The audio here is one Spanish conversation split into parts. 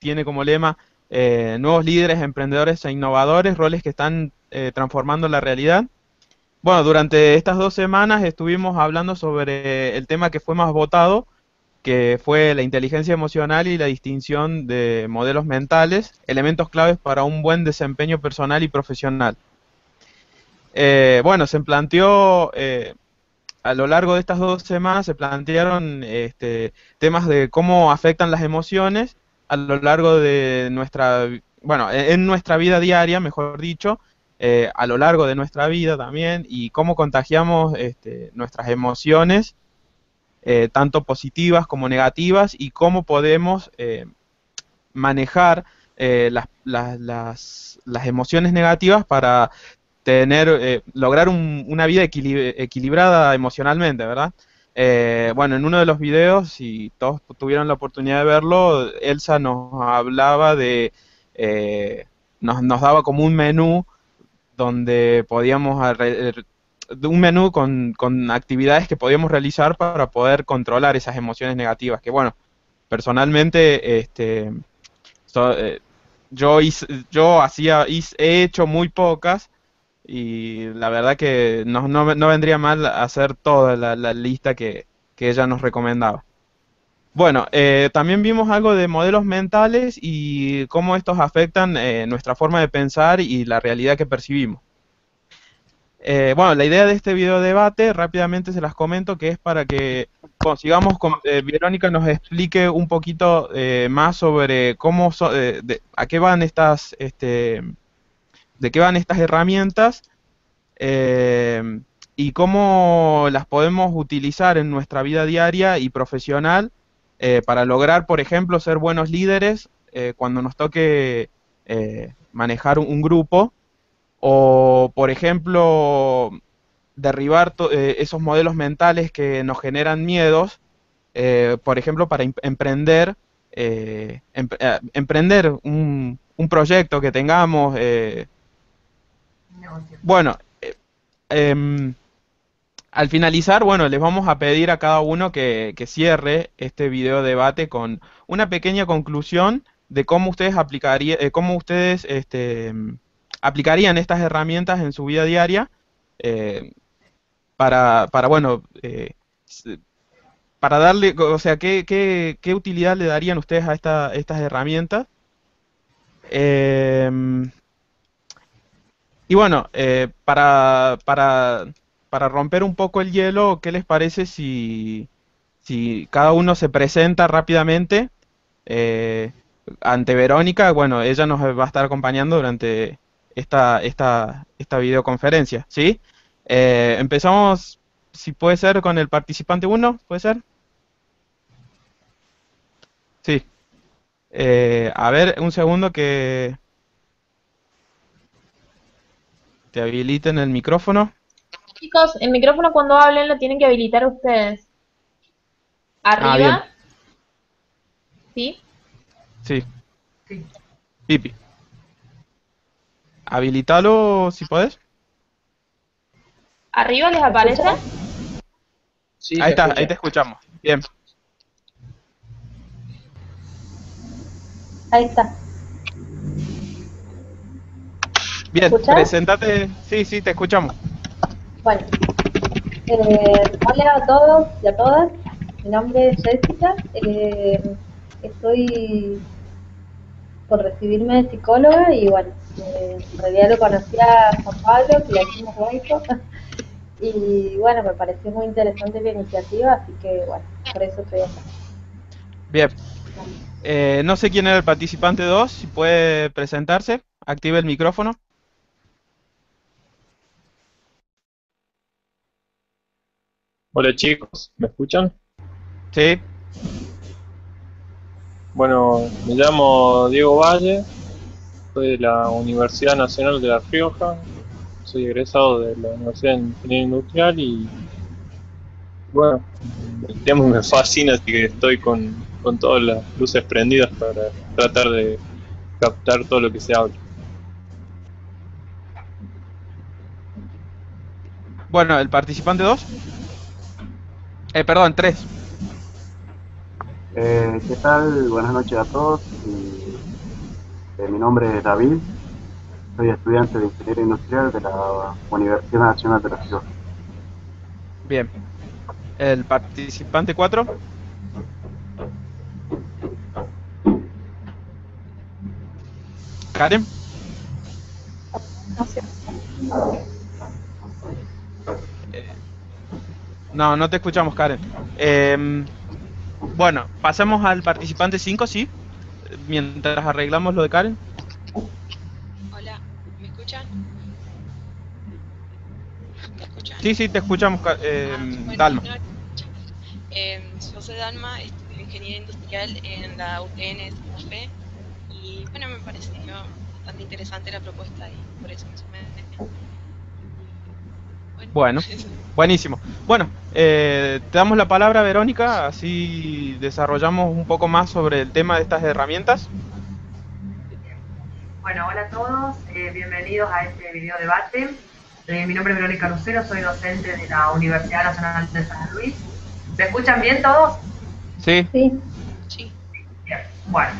tiene como lema nuevos líderes, emprendedores e innovadores, roles que están transformando la realidad. Bueno, durante estas 2 semanas estuvimos hablando sobre el tema que fue más votado, que fue la inteligencia emocional y la distinción de modelos mentales, elementos claves para un buen desempeño personal y profesional. Bueno, se planteó, a lo largo de estas 2 semanas, se plantearon temas de cómo afectan las emociones a lo largo de nuestra, bueno, en nuestra vida diaria, mejor dicho, a lo largo de nuestra vida también, y cómo contagiamos nuestras emociones, tanto positivas como negativas, y cómo podemos manejar las emociones negativas para lograr una vida equilibrada emocionalmente, ¿verdad? Bueno, en uno de los videos, si todos tuvieron la oportunidad de verlo, Elsa nos hablaba nos daba como un menú donde podíamos, un menú con actividades que podíamos realizar para poder controlar esas emociones negativas, que bueno, personalmente, so- eh, he hecho muy pocas, y la verdad que no vendría mal hacer toda la lista que ella nos recomendaba. Bueno, también vimos algo de modelos mentales y cómo estos afectan nuestra forma de pensar y la realidad que percibimos. Bueno, la idea de este video debate, rápidamente se las comento, que es para que consigamos con Verónica nos explique un poquito más sobre a qué van de qué van estas herramientas, eh, y cómo las podemos utilizar en nuestra vida diaria y profesional, para lograr, por ejemplo, ser buenos líderes cuando nos toque manejar un grupo, o, por ejemplo, derribar esos modelos mentales que nos generan miedos, por ejemplo, para emprender un proyecto que tengamos. Bueno, em, Al finalizar, bueno, les vamos a pedir a cada uno que cierre este video debate con una pequeña conclusión de cómo ustedes aplicarían estas herramientas en su vida diaria, eh, bueno, s- para darle, o sea, qué utilidad le darían ustedes a estas herramientas. Em, y bueno, para romper un poco el hielo, ¿qué les parece si cada uno se presenta rápidamente eh, ante Verónica? Bueno, ella nos va a estar acompañando durante esta videoconferencia, ¿sí? Empezamos, si puede ser, con el participante uno, ¿puede ser? Sí. A ver, un segundo que te habiliten el micrófono. Chicos, el micrófono cuando hablen lo tienen que habilitar ustedes. Ah, bien, Arriba, ¿sí? sí. Pipi, habilitalo si podés. Arriba les ¿Me aparece. escuchan? Sí, Ahí se está, ahí escucha. te escuchamos. Bien, Ahí está. ¿Me bien, escuchan? presentate. Sí, sí, te escuchamos. Bueno, hola a todos y a todas. Mi nombre es Jessica. Estoy por recibirme de psicóloga y bueno, en realidad lo conocí a Juan Pablo, que le hicimos hueco. Y bueno, me pareció muy interesante la iniciativa, así que bueno, por eso estoy acá. Bien. No sé quién era el participante 2, si puede presentarse, active el micrófono. Hola chicos, ¿me escuchan? Sí, Bueno, me llamo Diego Valle, soy de la Universidad Nacional de La Rioja, soy egresado de la Universidad de Ingeniería Industrial y bueno, el tema me fascina, así que estoy con todas las luces prendidas para tratar de captar todo lo que se habla. bueno, el participante 2, perdón, 3. ¿Qué tal? Buenas noches a todos. Mi nombre es David, soy estudiante de Ingeniería Industrial de la Universidad Nacional de La Rioja. Bien. El participante 4. Karen. No sé. No, no te escuchamos, Karen. Bueno, pasemos al participante 5, ¿sí? Mientras arreglamos lo de Karen. Hola, ¿me escuchan? ¿Me escuchan? Sí, sí, te escuchamos, Bueno, Dalma. no, yo soy Dalma, estudio Ingeniería Industrial en la UTN Santa Fe y bueno, me pareció bastante interesante la propuesta y por eso me sumé. Bueno, Eso. buenísimo. Bueno, te damos la palabra, Verónica, así desarrollamos un poco más sobre el tema de estas herramientas. Bueno, hola a todos, bienvenidos a este video debate. Mi nombre es Verónica Lucero, soy docente de la Universidad Nacional de San Luis. ¿Me escuchan bien todos? Sí. Sí. Sí. Bien, bueno.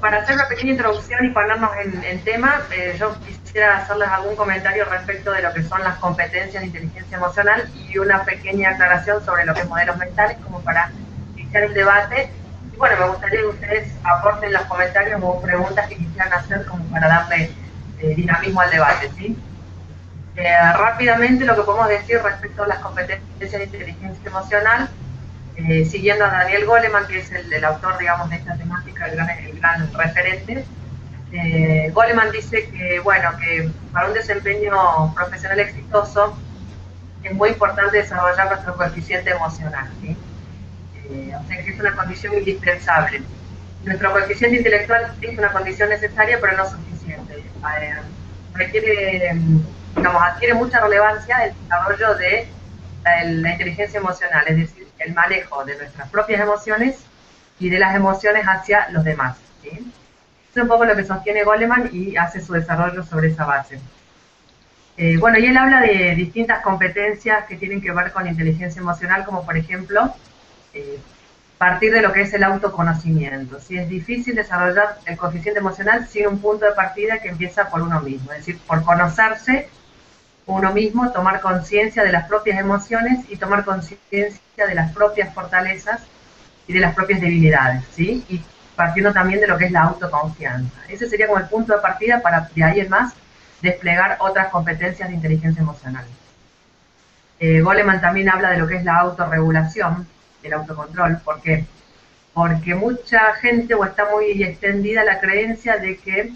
Para hacer una pequeña introducción y ponernos en tema, yo quisiera hacerles algún comentario respecto de lo que son las competencias de inteligencia emocional y una pequeña aclaración sobre lo que es modelos mentales, como para iniciar el debate. Y bueno, me gustaría que ustedes aporten los comentarios o preguntas que quisieran hacer como para darle dinamismo al debate, ¿sí? Rápidamente lo que podemos decir respecto a las competencias de inteligencia emocional, siguiendo a Daniel Goleman, que es el autor, digamos, de esta temática, el gran referente. Goleman dice que, bueno, que para un desempeño profesional exitoso es muy importante desarrollar nuestro coeficiente emocional, ¿sí? O sea que es una condición indispensable. Nuestro coeficiente intelectual es una condición necesaria, pero no suficiente. Requiere, digamos, adquiere mucha relevancia el desarrollo de la inteligencia emocional, es decir, el manejo de nuestras propias emociones y de las emociones hacia los demás, ¿sí? Eso es un poco lo que sostiene Goleman y hace su desarrollo sobre esa base. Bueno, y él habla de distintas competencias que tienen que ver con inteligencia emocional, como por ejemplo, partir de lo que es el autoconocimiento. ¿Sí? Es difícil desarrollar el coeficiente emocional sin un punto de partida que empieza por uno mismo, es decir, por conocerse uno mismo, tomar conciencia de las propias emociones y tomar conciencia de las propias fortalezas y de las propias debilidades, ¿sí? Y partiendo también de lo que es la autoconfianza. Ese sería como el punto de partida para de ahí en más desplegar otras competencias de inteligencia emocional. Goleman también habla de lo que es la autorregulación, el autocontrol. ¿Por qué? Porque mucha gente o está muy extendida la creencia de que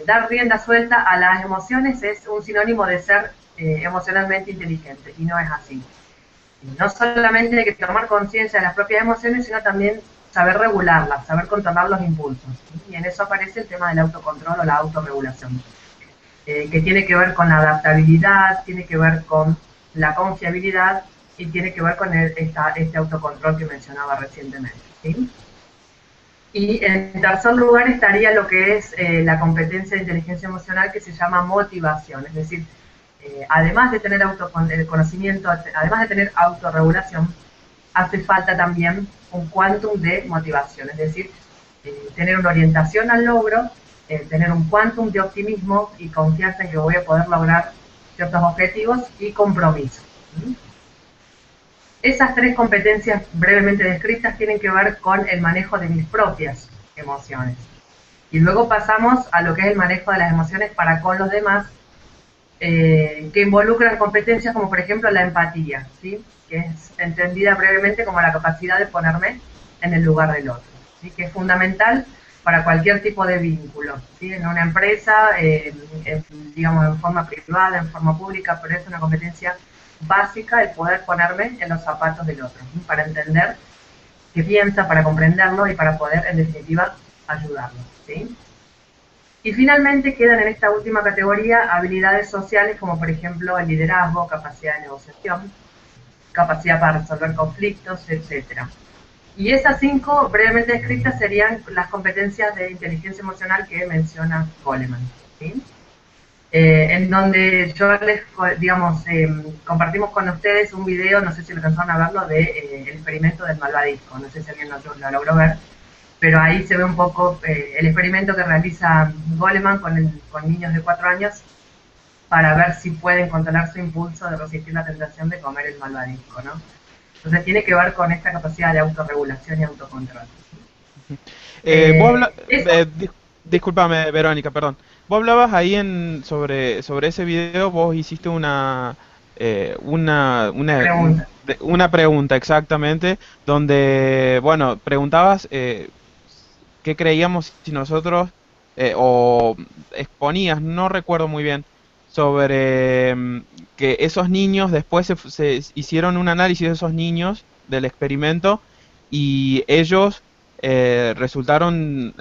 dar rienda suelta a las emociones es un sinónimo de ser emocionalmente inteligente, y no es así. No solamente hay que tomar conciencia de las propias emociones, sino también saber regularlas, saber controlar los impulsos. Y en eso aparece el tema del autocontrol o la autorregulación, que tiene que ver con la adaptabilidad, tiene que ver con la confiabilidad y tiene que ver con este autocontrol que mencionaba recientemente, ¿sí? Y en tercer lugar estaría lo que es la competencia de inteligencia emocional, que se llama motivación, es decir, además de tener autoconocimiento, además de tener autorregulación, hace falta también un quantum de motivación, es decir, tener una orientación al logro, tener un quantum de optimismo y confianza en que voy a poder lograr ciertos objetivos y compromiso. Esas tres competencias brevemente descritas tienen que ver con el manejo de mis propias emociones. Y luego pasamos a lo que es el manejo de las emociones para con los demás, que involucran competencias como por ejemplo la empatía, ¿sí? Que es entendida brevemente como la capacidad de ponerme en el lugar del otro, ¿sí? Que es fundamental para cualquier tipo de vínculo, ¿sí? En una empresa, digamos en forma privada, en forma pública, pero es una competencia básica el poder ponerme en los zapatos del otro, ¿sí? Para entender qué piensa, para comprenderlo y para poder en definitiva ayudarlo, ¿sí? Y finalmente quedan en esta última categoría habilidades sociales como por ejemplo el liderazgo, capacidad de negociación, capacidad para resolver conflictos, etc. Y esas 5 brevemente descritas serían las competencias de inteligencia emocional que menciona Goleman, ¿sí? En donde yo les, digamos, compartimos con ustedes un video, no sé si alcanzaron a verlo, del experimento del malvadisco, no sé si alguien lo logró ver, pero ahí se ve un poco el experimento que realiza Goleman con niños de 4 años para ver si pueden controlar su impulso de resistir la tentación de comer el malvadisco, ¿no? Entonces tiene que ver con esta capacidad de autorregulación y autocontrol. Vos Eso, discúlpame, Verónica, perdón. Vos hablabas ahí sobre ese video, vos hiciste pregunta. una pregunta exactamente, donde, bueno, preguntabas qué creíamos si nosotros, o exponías, no recuerdo muy bien, sobre que esos niños, después se hicieron un análisis de esos niños del experimento y ellos resultaron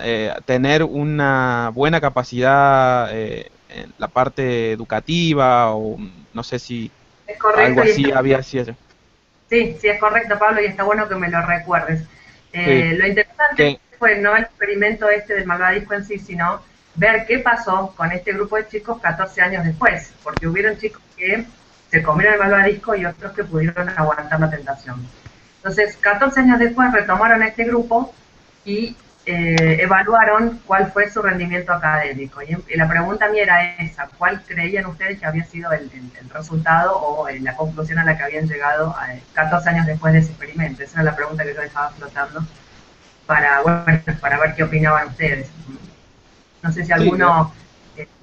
tener una buena capacidad en la parte educativa, o no sé si Es algo correcto y así había sido. sí, sí, es correcto, Pablo, y está bueno que me lo recuerdes. Sí, Lo interesante que fue no el experimento este del malvadisco en sí, sino ver qué pasó con este grupo de chicos 14 años después, porque hubieron chicos que se comieron el malvadisco y otros que pudieron aguantar la tentación. Entonces, 14 años después retomaron a este grupo y evaluaron cuál fue su rendimiento académico. Y la pregunta mía era esa: ¿cuál creían ustedes que había sido el resultado o la conclusión a la que habían llegado 14 años después de ese experimento? Esa era la pregunta que yo dejaba flotando para, bueno, para ver qué opinaban ustedes. No sé si sí, alguno...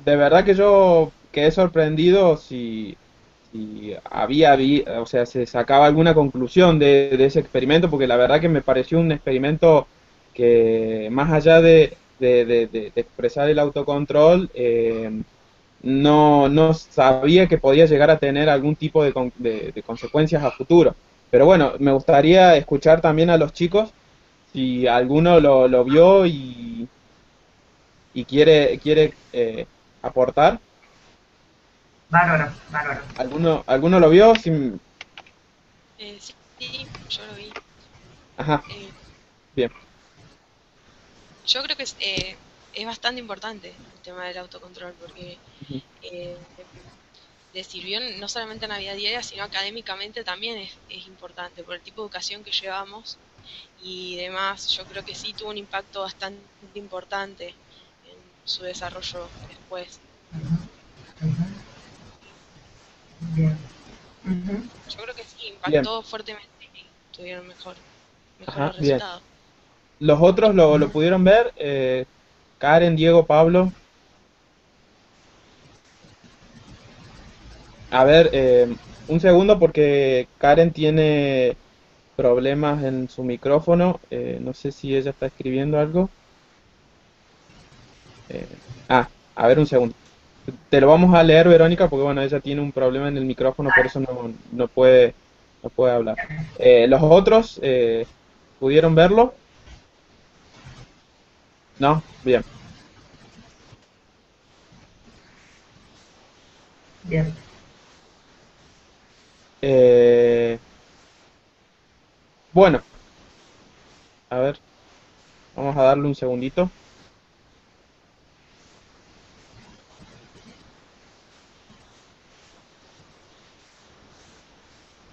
de verdad que yo quedé sorprendido si o sea, se sacaba alguna conclusión de ese experimento, porque la verdad que me pareció un experimento que, más allá de expresar el autocontrol, no sabía que podía llegar a tener algún tipo de consecuencias a futuro. Pero bueno, me gustaría escuchar también a los chicos si alguno lo vio y quiere aportar. Bárbaro, bárbaro. ¿Alguno lo vio? Sí, sí, yo lo vi. Ajá, Eh, bien. yo creo que es bastante importante el tema del autocontrol, porque Ujú. eh, le sirvió no solamente en la vida diaria, sino académicamente también es importante por el tipo de educación que llevamos y demás. Yo creo que sí tuvo un impacto bastante importante en su desarrollo después. Uh -huh. Bien. Uh -huh. Yo creo que sí, Bien, impactó fuertemente y tuvieron ajá, mejores bien. resultados. ¿Los otros lo pudieron ver? Karen, Diego, Pablo. A ver, un segundo porque Karen tiene problemas en su micrófono. No sé si ella está escribiendo algo. Eh, a ver, un segundo. Te lo vamos a leer, Verónica, porque bueno, ella tiene un problema en el micrófono, por eso no puede hablar. ¿Los otros pudieron verlo? ¿No? Bien. Bien. Eh, bueno, a ver, vamos a darle un segundito.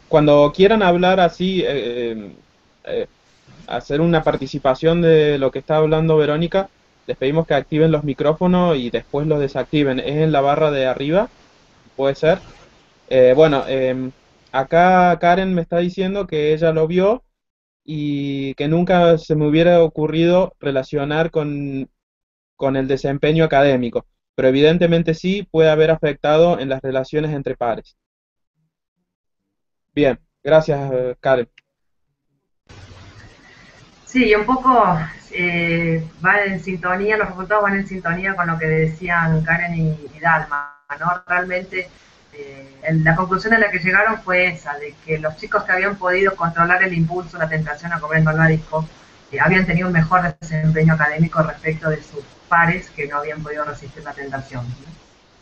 Cuando quieran hablar así, hacer una participación de lo que está hablando Verónica, les pedimos que activen los micrófonos y después los desactiven. Es en la barra de arriba, puede ser. Bueno, acá Karen me está diciendo que ella lo vio y que nunca se me hubiera ocurrido relacionar con el desempeño académico, pero evidentemente sí puede haber afectado en las relaciones entre pares. Bien, gracias, Karen. Sí, un poco va en sintonía, los resultados van en sintonía con lo que decían Karen y Dalma, ¿no? Realmente la conclusión a la que llegaron fue esa, de que los chicos que habían podido controlar el impulso, la tentación a comer el malvadisco, habían tenido un mejor desempeño académico respecto de sus pares que no habían podido resistir la tentación, ¿no?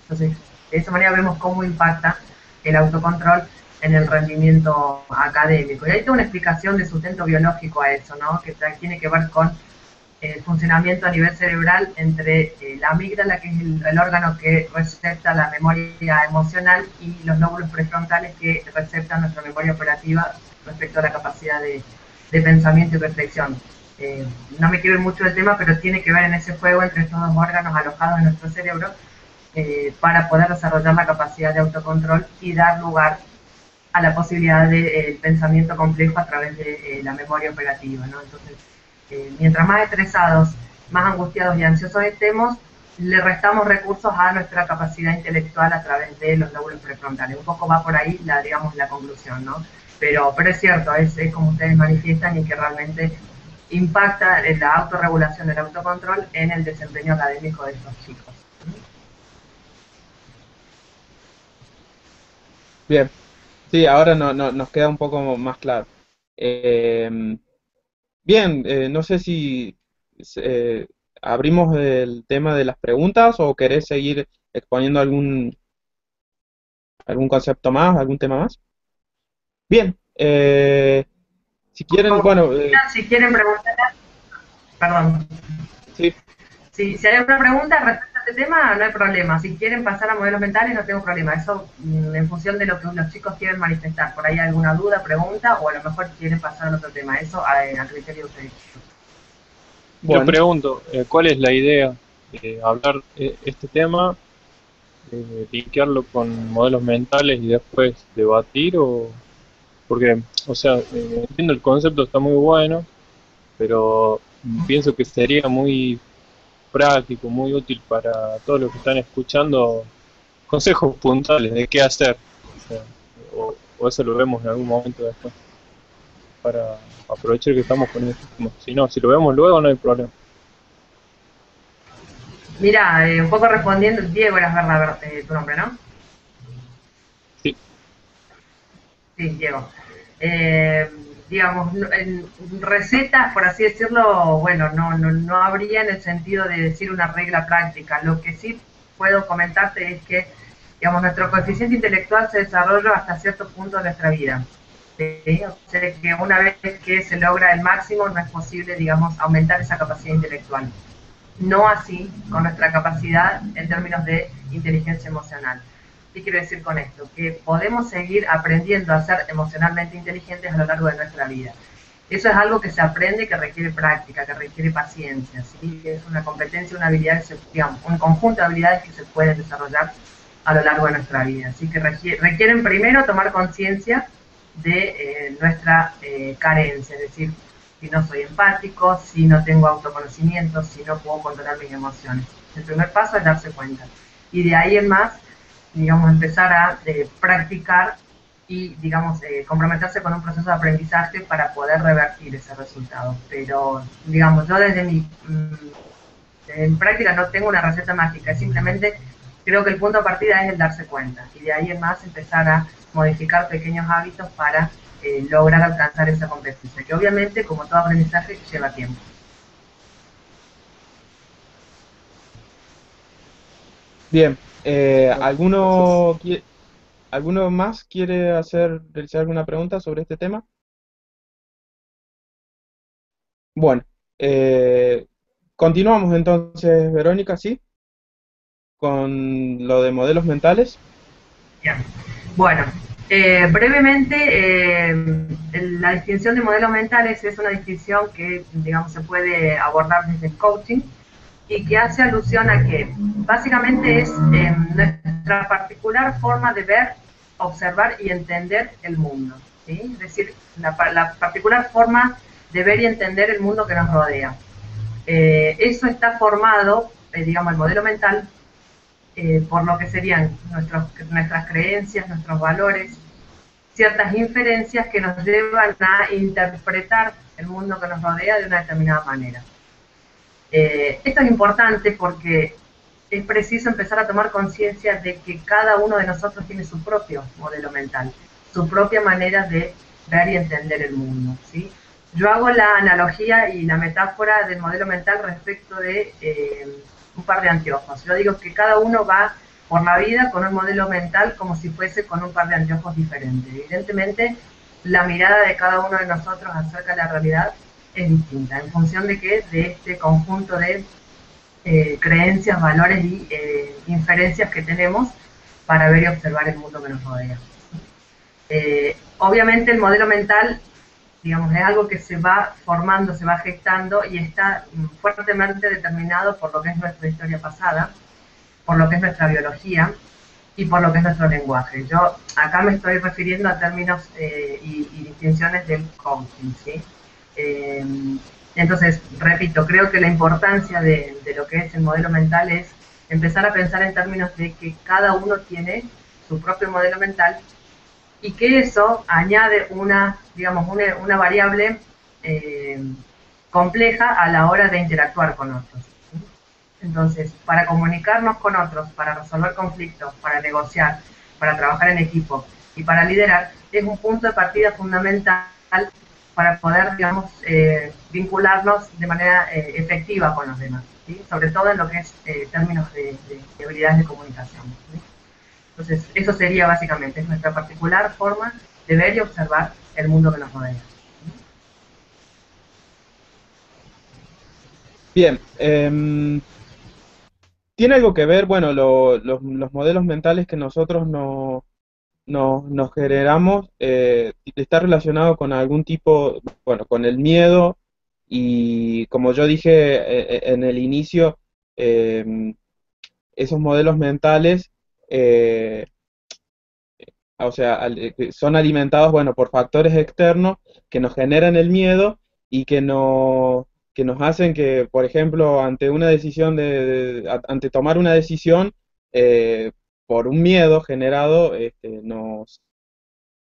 Entonces, de esa manera vemos cómo impacta el autocontrol en el rendimiento académico. Y hay toda una explicación de sustento biológico a eso, ¿no? Que tiene que ver con el funcionamiento a nivel cerebral entre la amígdala, que es el órgano que recepta la memoria emocional, y los lóbulos prefrontales, que receptan nuestra memoria operativa respecto a la capacidad de pensamiento y reflexión. no me quiero ir mucho del tema, pero tiene que ver en ese juego entre estos dos órganos alojados en nuestro cerebro para poder desarrollar la capacidad de autocontrol y dar lugar a la posibilidad de pensamiento complejo a través de la memoria operativa, ¿no? Entonces, mientras más estresados, más angustiados y ansiosos estemos, le restamos recursos a nuestra capacidad intelectual a través de los lóbulos prefrontales. Un poco va por ahí digamos, la conclusión, ¿no? Pero es cierto, es como ustedes manifiestan y que realmente impacta en la autorregulación, el autocontrol en el desempeño académico de estos chicos. Bien, sí, ahora nos queda un poco más claro. Eh, Bien, no sé si eh, abrimos el tema de las preguntas o querés seguir exponiendo algún concepto más, algún tema más. Bien, si quieren, bueno, Si quieren preguntar, perdón. sí, Si hay alguna pregunta respecto a este tema, no hay problema. Si quieren pasar a modelos mentales, no tengo problema. Eso en función de lo que los chicos quieren manifestar. Por ahí alguna duda, pregunta, o a lo mejor quieren pasar a otro tema. Eso a criterio de ustedes. Yo bueno, pregunto, ¿cuál es la idea de hablar este tema, linkearlo con modelos mentales y después debatir? Porque, o sea, entiendo el concepto, está muy bueno, pero pienso que sería muy práctico, muy útil para todos los que están escuchando consejos puntuales de qué hacer. O sea, o eso lo vemos en algún momento después, para aprovechar que estamos con este tema. Si no, si lo vemos luego no hay problema. Mira, un poco respondiendo, Diego eras verdad, tu nombre, ¿no? Sí. Sí, Diego. Digamos, en recetas, por así decirlo, bueno, no habría en el sentido de decir una regla práctica. Lo que sí puedo comentarte es que, digamos, nuestro coeficiente intelectual se desarrolla hasta cierto punto de nuestra vida. ¿Sí? O sea que una vez que se logra el máximo, no es posible, digamos, aumentar esa capacidad intelectual. No así con nuestra capacidad en términos de inteligencia emocional. ¿Qué quiero decir con esto? Que podemos seguir aprendiendo a ser emocionalmente inteligentes a lo largo de nuestra vida. Eso es algo que se aprende, que requiere práctica, que requiere paciencia, ¿sí? Es una competencia, una habilidad, digamos, un conjunto de habilidades que se pueden desarrollar a lo largo de nuestra vida. Así que requieren primero tomar conciencia de nuestra carencia, es decir, si no soy empático, si no tengo autoconocimiento, si no puedo controlar mis emociones. El primer paso es darse cuenta. Y de ahí en más, digamos, empezar a practicar y, digamos, comprometerse con un proceso de aprendizaje para poder revertir ese resultado. Pero, digamos, yo desde mi en práctica no tengo una receta mágica, simplemente creo que el punto de partida es el darse cuenta. Y de ahí en más empezar a modificar pequeños hábitos para lograr alcanzar esa competencia, que obviamente, como todo aprendizaje, lleva tiempo. bien. ¿Alguno más quiere realizar alguna pregunta sobre este tema? Bueno, continuamos entonces, Verónica, ¿sí? Con lo de modelos mentales. Bien. Bueno, brevemente, la distinción de modelos mentales es una distinción que, digamos, se puede abordar desde el coaching y que hace alusión a que básicamente es nuestra particular forma de ver, observar y entender el mundo, ¿sí? Es decir, la particular forma de ver y entender el mundo que nos rodea. Eso está formado, digamos, el modelo mental, por lo que serían nuestras creencias, nuestros valores, ciertas inferencias que nos llevan a interpretar el mundo que nos rodea de una determinada manera. Esto es importante porque es preciso empezar a tomar conciencia de que cada uno de nosotros tiene su propio modelo mental, su propia manera de ver y entender el mundo, ¿sí? Yo hago la analogía y la metáfora del modelo mental respecto de un par de anteojos. Yo digo que cada uno va por la vida con un modelo mental como si fuese con un par de anteojos diferentes. Evidentemente, la mirada de cada uno de nosotros acerca de la realidad es distinta, en función de que de este conjunto de creencias, valores y inferencias que tenemos para ver y observar el mundo que nos rodea. Obviamente el modelo mental digamos, es algo que se va formando, se va gestando y está fuertemente determinado por lo que es nuestra historia pasada, por lo que es nuestra biología y por lo que es nuestro lenguaje. Yo acá me estoy refiriendo a términos y distinciones del coaching, ¿sí? Eh, entonces, repito, creo que la importancia de lo que es el modelo mental es empezar a pensar en términos de que cada uno tiene su propio modelo mental y que eso añade digamos, una variable compleja a la hora de interactuar con otros. Entonces, para comunicarnos con otros, para resolver conflictos, para negociar, para trabajar en equipo y para liderar, es un punto de partida fundamental para poder, digamos, vincularnos de manera efectiva con los demás, ¿sí? Sobre todo en lo que es términos de habilidades de comunicación, ¿sí? Entonces, eso sería básicamente nuestra particular forma de ver y observar el mundo que nos rodea. Bien, tiene algo que ver, bueno, los modelos mentales que nosotros nos generamos, está relacionado con algún tipo, bueno, con el miedo y como yo dije en el inicio, esos modelos mentales, eh, o sea, que son alimentados, bueno, por factores externos que nos generan el miedo y que nos hacen que, por ejemplo, ante una decisión ante tomar una decisión, por un miedo generado, no,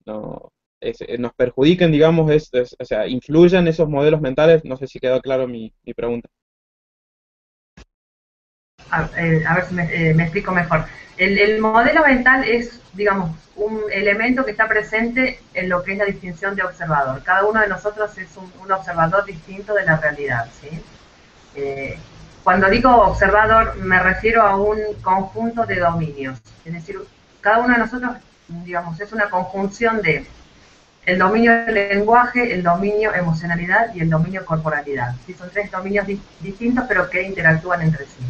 nos perjudiquen, digamos, o sea, influyen esos modelos mentales. No sé si quedó claro mi pregunta. A ver si me explico mejor. El modelo mental es, digamos, un elemento que está presente en lo que es la distinción de observador. Cada uno de nosotros es un observador distinto de la realidad, ¿sí? Cuando digo observador me refiero a un conjunto de dominios. Es decir, cada uno de nosotros, digamos, es una conjunción de el dominio del lenguaje, el dominio emocionalidad y el dominio corporalidad. ¿Sí? Son tres dominios distintos pero que interactúan entre sí.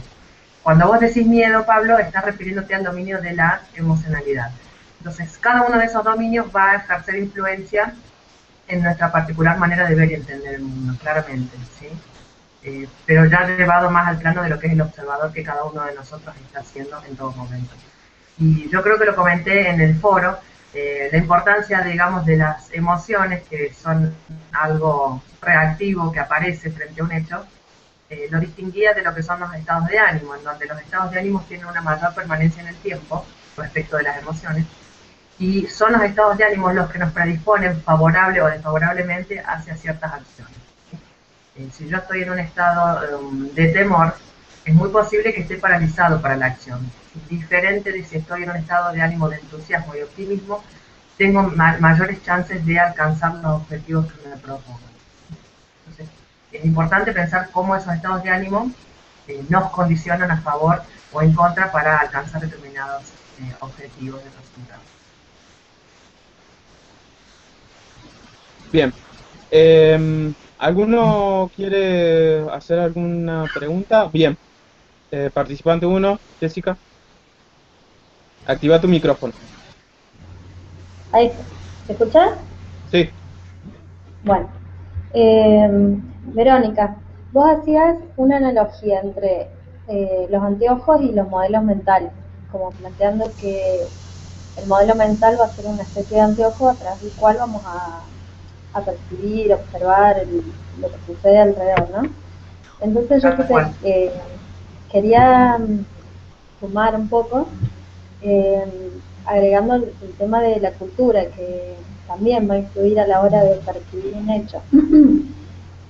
Cuando vos decís miedo, Pablo, estás refiriéndote al dominio de la emocionalidad. Entonces, cada uno de esos dominios va a ejercer influencia en nuestra particular manera de ver y entender el mundo, claramente, ¿sí? Pero ya llevado más al plano de lo que es el observador que cada uno de nosotros está haciendo en todo momento. Y yo creo que lo comenté en el foro, la importancia, digamos, de las emociones, que son algo reactivo que aparece frente a un hecho, lo distinguía de lo que son los estados de ánimo, en donde los estados de ánimo tienen una mayor permanencia en el tiempo respecto de las emociones, y son los estados de ánimo los que nos predisponen favorable o desfavorablemente hacia ciertas acciones. Si yo estoy en un estado de temor, es muy posible que esté paralizado para la acción. Diferente de si estoy en un estado de ánimo de entusiasmo y optimismo, tengo mayores chances de alcanzar los objetivos que me propongo. Entonces, es importante pensar cómo esos estados de ánimo nos condicionan a favor o en contra para alcanzar determinados objetivos de resultados. Bien. ¿Alguno quiere hacer alguna pregunta? Bien. Participante 1, Jessica. Activa tu micrófono. Ahí, ¿se escucha? Sí. Bueno, Verónica, vos hacías una analogía entre los anteojos y los modelos mentales, como planteando que el modelo mental va a ser una especie de anteojo a través del cual vamos a percibir, observar lo que sucede alrededor, ¿no? Entonces yo quería sumar un poco, agregando el tema de la cultura, que también va a influir a la hora de percibir un hecho.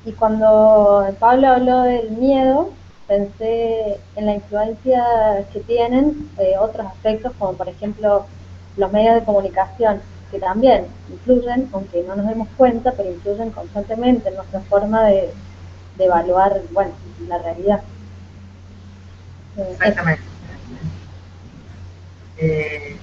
Y cuando Pablo habló del miedo, pensé en la influencia que tienen otros aspectos, como por ejemplo los medios de comunicación, que también influyen, aunque no nos demos cuenta, pero influyen constantemente en nuestra forma de evaluar, bueno, la realidad. Exactamente.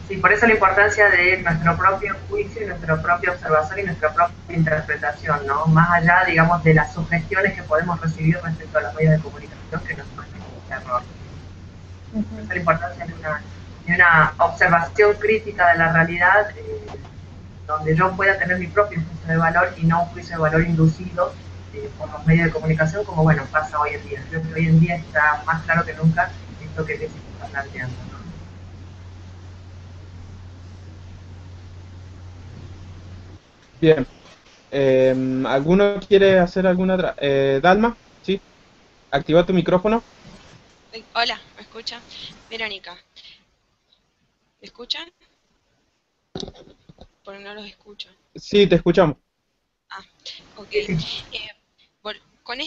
Sí, por eso la importancia de nuestro propio juicio y nuestra propia observación y nuestra propia interpretación, ¿no? Más allá, digamos, de las sugestiones que podemos recibir respecto a los medios de comunicación que nos muestran error. Esa es la importancia de una observación crítica de la realidad donde yo pueda tener mi propio juicio de valor y no un juicio de valor inducido por los medios de comunicación, como bueno, pasa hoy en día. Creo que hoy en día está más claro que nunca esto que se está planteando, ¿no? Bien. ¿Alguno quiere hacer alguna otra? Dalma, ¿sí? Activa tu micrófono. Hola, ¿me escuchan? Verónica, ¿me escuchan? Porque no los escucho. Sí, te escuchamos. Ah, ok. Sí. Con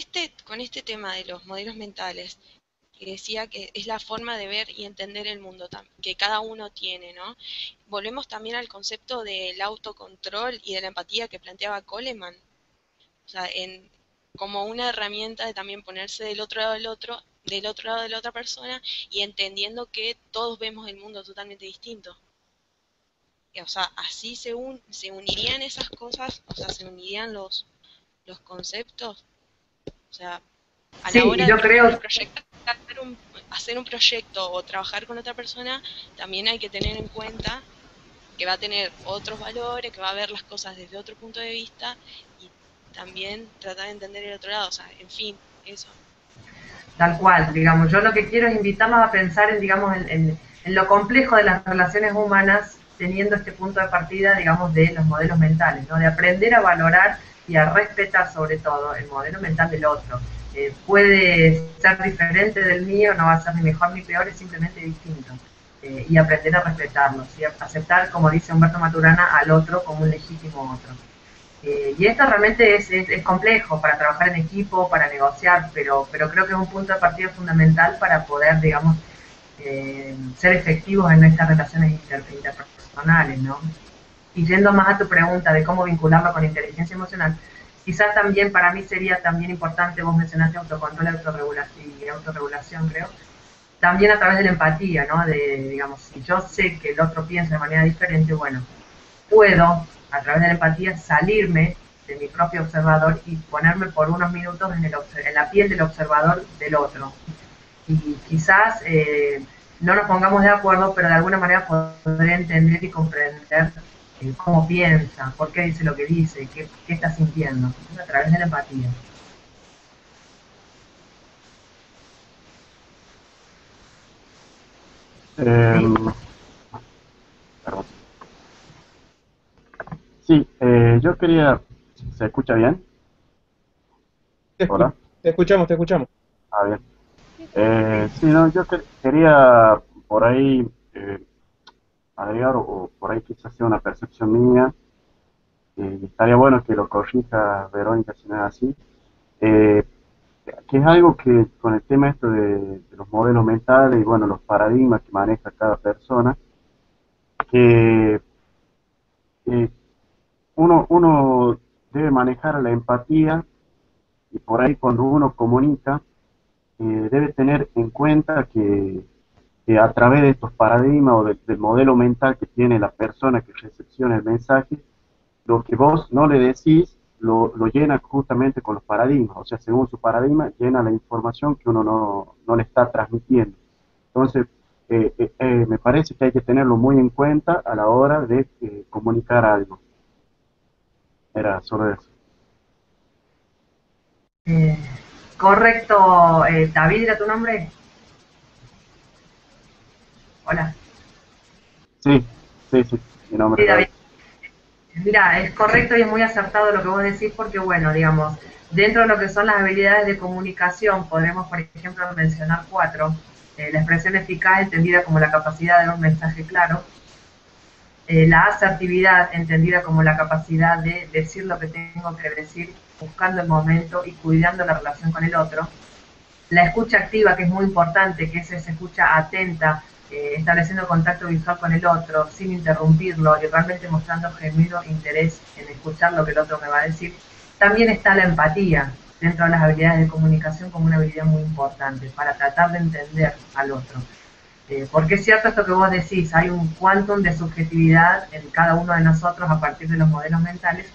este tema de los modelos mentales, que decía que es la forma de ver y entender el mundo que cada uno tiene, ¿no? Volvemos también al concepto del autocontrol y de la empatía que planteaba Coleman. O sea, como una herramienta de también ponerse del otro lado del otro lado de la otra persona y entendiendo que todos vemos el mundo totalmente distinto. O sea, así se unirían esas cosas, o sea, se unirían los conceptos. O sea, a la Sí, y hora de, yo por ejemplo, creo, proyectar hacer un proyecto o trabajar con otra persona, también hay que tener en cuenta que va a tener otros valores, que va a ver las cosas desde otro punto de vista y también tratar de entender el otro lado. O sea, en fin, eso. tal cual, digamos, yo lo que quiero es invitarnos a pensar en, digamos, en lo complejo de las relaciones humanas, teniendo este punto de partida, digamos, de los modelos mentales, ¿no? De aprender a valorar y a respetar sobre todo el modelo mental del otro. Puede ser diferente del mío, no va a ser ni mejor ni peor, es simplemente distinto. Y aprender a respetarlo, ¿sí? A aceptar, como dice Humberto Maturana, al otro como un legítimo otro. Y esto realmente es complejo para trabajar en equipo, para negociar, pero creo que es un punto de partida fundamental para poder, digamos, ser efectivos en nuestras relaciones interpersonales, ¿no? Y yendo más a tu pregunta de cómo vincularlo con inteligencia emocional, quizás también para mí sería también importante, vos mencionaste autocontrol y autorregulación, creo, también a través de la empatía, ¿no? De, digamos, si yo sé que el otro piensa de manera diferente, bueno, puedo, a través de la empatía, salirme de mi propio observador y ponerme por unos minutos en la piel del observador del otro. Y quizás no nos pongamos de acuerdo, pero de alguna manera poder entender y comprender cómo piensa, por qué dice lo que dice, qué está sintiendo, a través de la empatía. ¿Sí? Em, perdón. Sí, yo quería, ¿se escucha bien? Te, escu- Hola. te escuchamos, te escuchamos. Ah, bien. Sí, no, yo quería por ahí agregar, o por ahí quizás sea una percepción mía, estaría bueno que lo corrija Verónica si no es así, eh, que es algo que con el tema esto de los modelos mentales y bueno, los paradigmas que maneja cada persona, que eh, uno debe manejar la empatía y por ahí cuando uno comunica, debe tener en cuenta que a través de estos paradigmas o del modelo mental que tiene la persona que recepciona el mensaje, lo que vos no le decís lo llena justamente con los paradigmas, o sea, según su paradigma, llena la información que uno no le está transmitiendo. Entonces, me parece que hay que tenerlo muy en cuenta a la hora de comunicar algo. Era solo eso. Eh, correcto, David, ¿era tu nombre? Hola. Sí, sí, sí, mi nombre Sí, es David. David. Mira, es correcto y es muy acertado lo que vos decís porque, bueno, digamos, dentro de lo que son las habilidades de comunicación, podremos, por ejemplo, mencionar cuatro. La expresión eficaz, entendida como la capacidad de dar un mensaje claro. La asertividad, entendida como la capacidad de decir lo que tengo que decir, buscando el momento y cuidando la relación con el otro. La escucha activa, que es muy importante, que es esa escucha atenta, estableciendo contacto visual con el otro, sin interrumpirlo y realmente mostrando genuino interés en escuchar lo que el otro me va a decir. También está la empatía dentro de las habilidades de comunicación como una habilidad muy importante para tratar de entender al otro. Porque es cierto esto que vos decís, hay un quantum de subjetividad en cada uno de nosotros a partir de los modelos mentales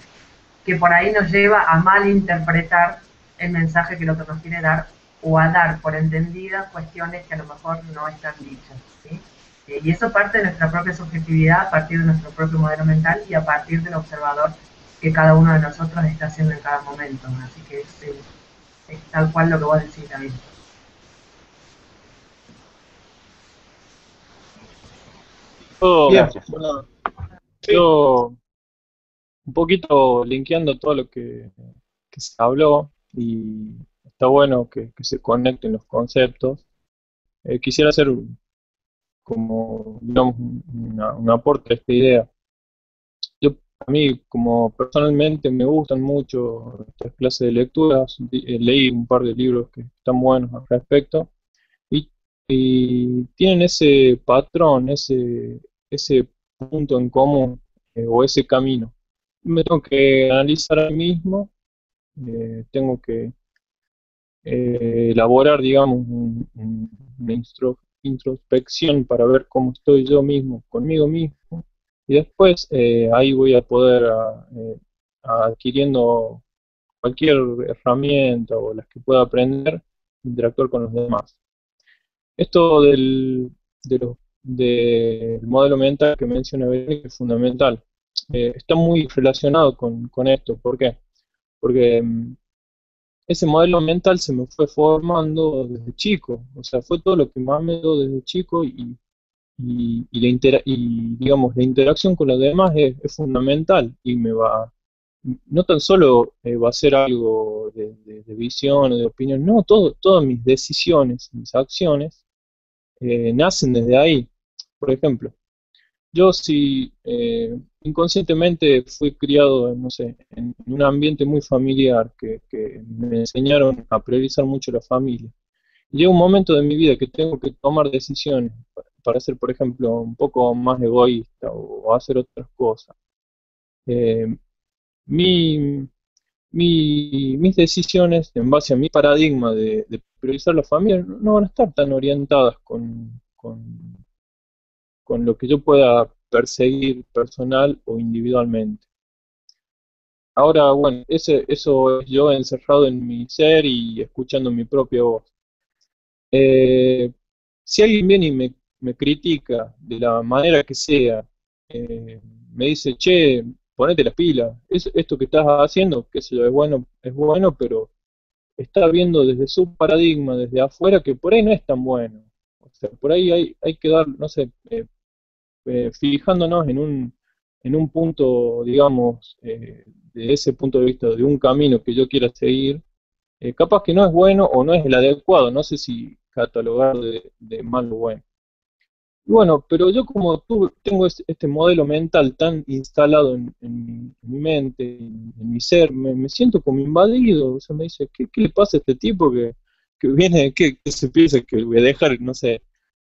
que por ahí nos lleva a malinterpretar el mensaje que el otro nos quiere dar o a dar por entendidas cuestiones que a lo mejor no están dichas, ¿sí? Y eso parte de nuestra propia subjetividad, a partir de nuestro propio modelo mental y a partir del observador que cada uno de nosotros está haciendo en cada momento. Así que es tal cual lo que vos decís, David. Bien. Bueno, Sí. yo un poquito linkeando todo lo que se habló, y está bueno que se conecten los conceptos. Quisiera hacer como, digamos, un aporte a esta idea. A mí, como personalmente, me gustan mucho estas clases de lecturas. Leí un par de libros que están buenos al respecto, y, y tienen ese patrón, ese punto en común, o ese camino. Me tengo que analizar a mí mismo, tengo que elaborar, digamos, una introspección para ver cómo estoy yo mismo, conmigo mismo, y después ahí voy a poder adquiriendo cualquier herramienta o las que pueda aprender, interactuar con los demás. Esto del modelo mental que menciona Verónica es fundamental. Está muy relacionado con esto. ¿Por qué? Porque ese modelo mental se me fue formando desde chico. O sea, fue todo lo que más me dio desde chico, y digamos, la interacción con los demás es fundamental, y no tan solo va a ser algo de visión o de opinión, no, todas mis decisiones, mis acciones nacen desde ahí. Por ejemplo, yo si inconscientemente fui criado, no sé, en un ambiente muy familiar, que me enseñaron a priorizar mucho la familia. Llega un momento de mi vida que tengo que tomar decisiones para ser, por ejemplo, un poco más egoísta o hacer otras cosas. Eh, mi, mis decisiones, en base a mi paradigma de priorizar la familia, no van a estar tan orientadas con lo que yo pueda perseguir personal o individualmente. Ahora, bueno, eso es yo encerrado en mi ser y escuchando mi propia voz. Eh, si alguien viene y me critica de la manera que sea, eh, me dice, che, ponete las pilas, esto que estás haciendo, qué sé yo, es bueno, pero está viendo desde su paradigma, desde afuera, que por ahí no es tan bueno. O sea, por ahí hay que dar, no sé, fijándonos en un punto, digamos, de ese punto de vista, de un camino que yo quiera seguir, capaz que no es bueno o no es el adecuado, no sé si catalogar de malo o bueno. Y bueno, pero yo como tengo este modelo mental tan instalado en mi mente, en mi ser, me siento como invadido. O sea, me dice, ¿qué le pasa a este tipo que viene, que se piensa que voy a dejar, no sé,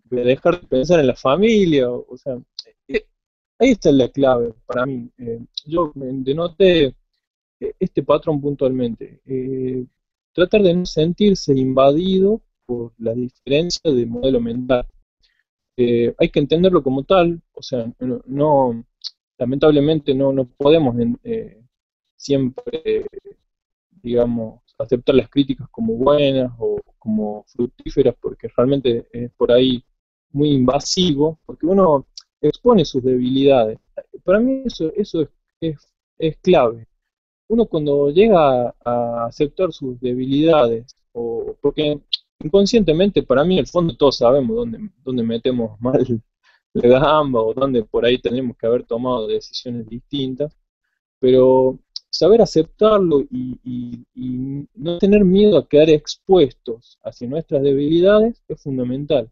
voy a dejar de pensar en la familia? O sea, eh, ahí está la clave para mí. Yo denoté este patrón puntualmente. Tratar de no sentirse invadido por la diferencia de modelo mental. Hay que entenderlo como tal, o sea, lamentablemente no podemos siempre, digamos, aceptar las críticas como buenas o como fructíferas, porque realmente es por ahí muy invasivo, porque uno expone sus debilidades. Para mí eso es clave. Uno cuando llega a aceptar sus debilidades, o porque inconscientemente, para mí, en el fondo todos sabemos dónde metemos mal la gamba, o dónde por ahí tenemos que haber tomado decisiones distintas, pero saber aceptarlo y no tener miedo a quedar expuestos hacia nuestras debilidades es fundamental.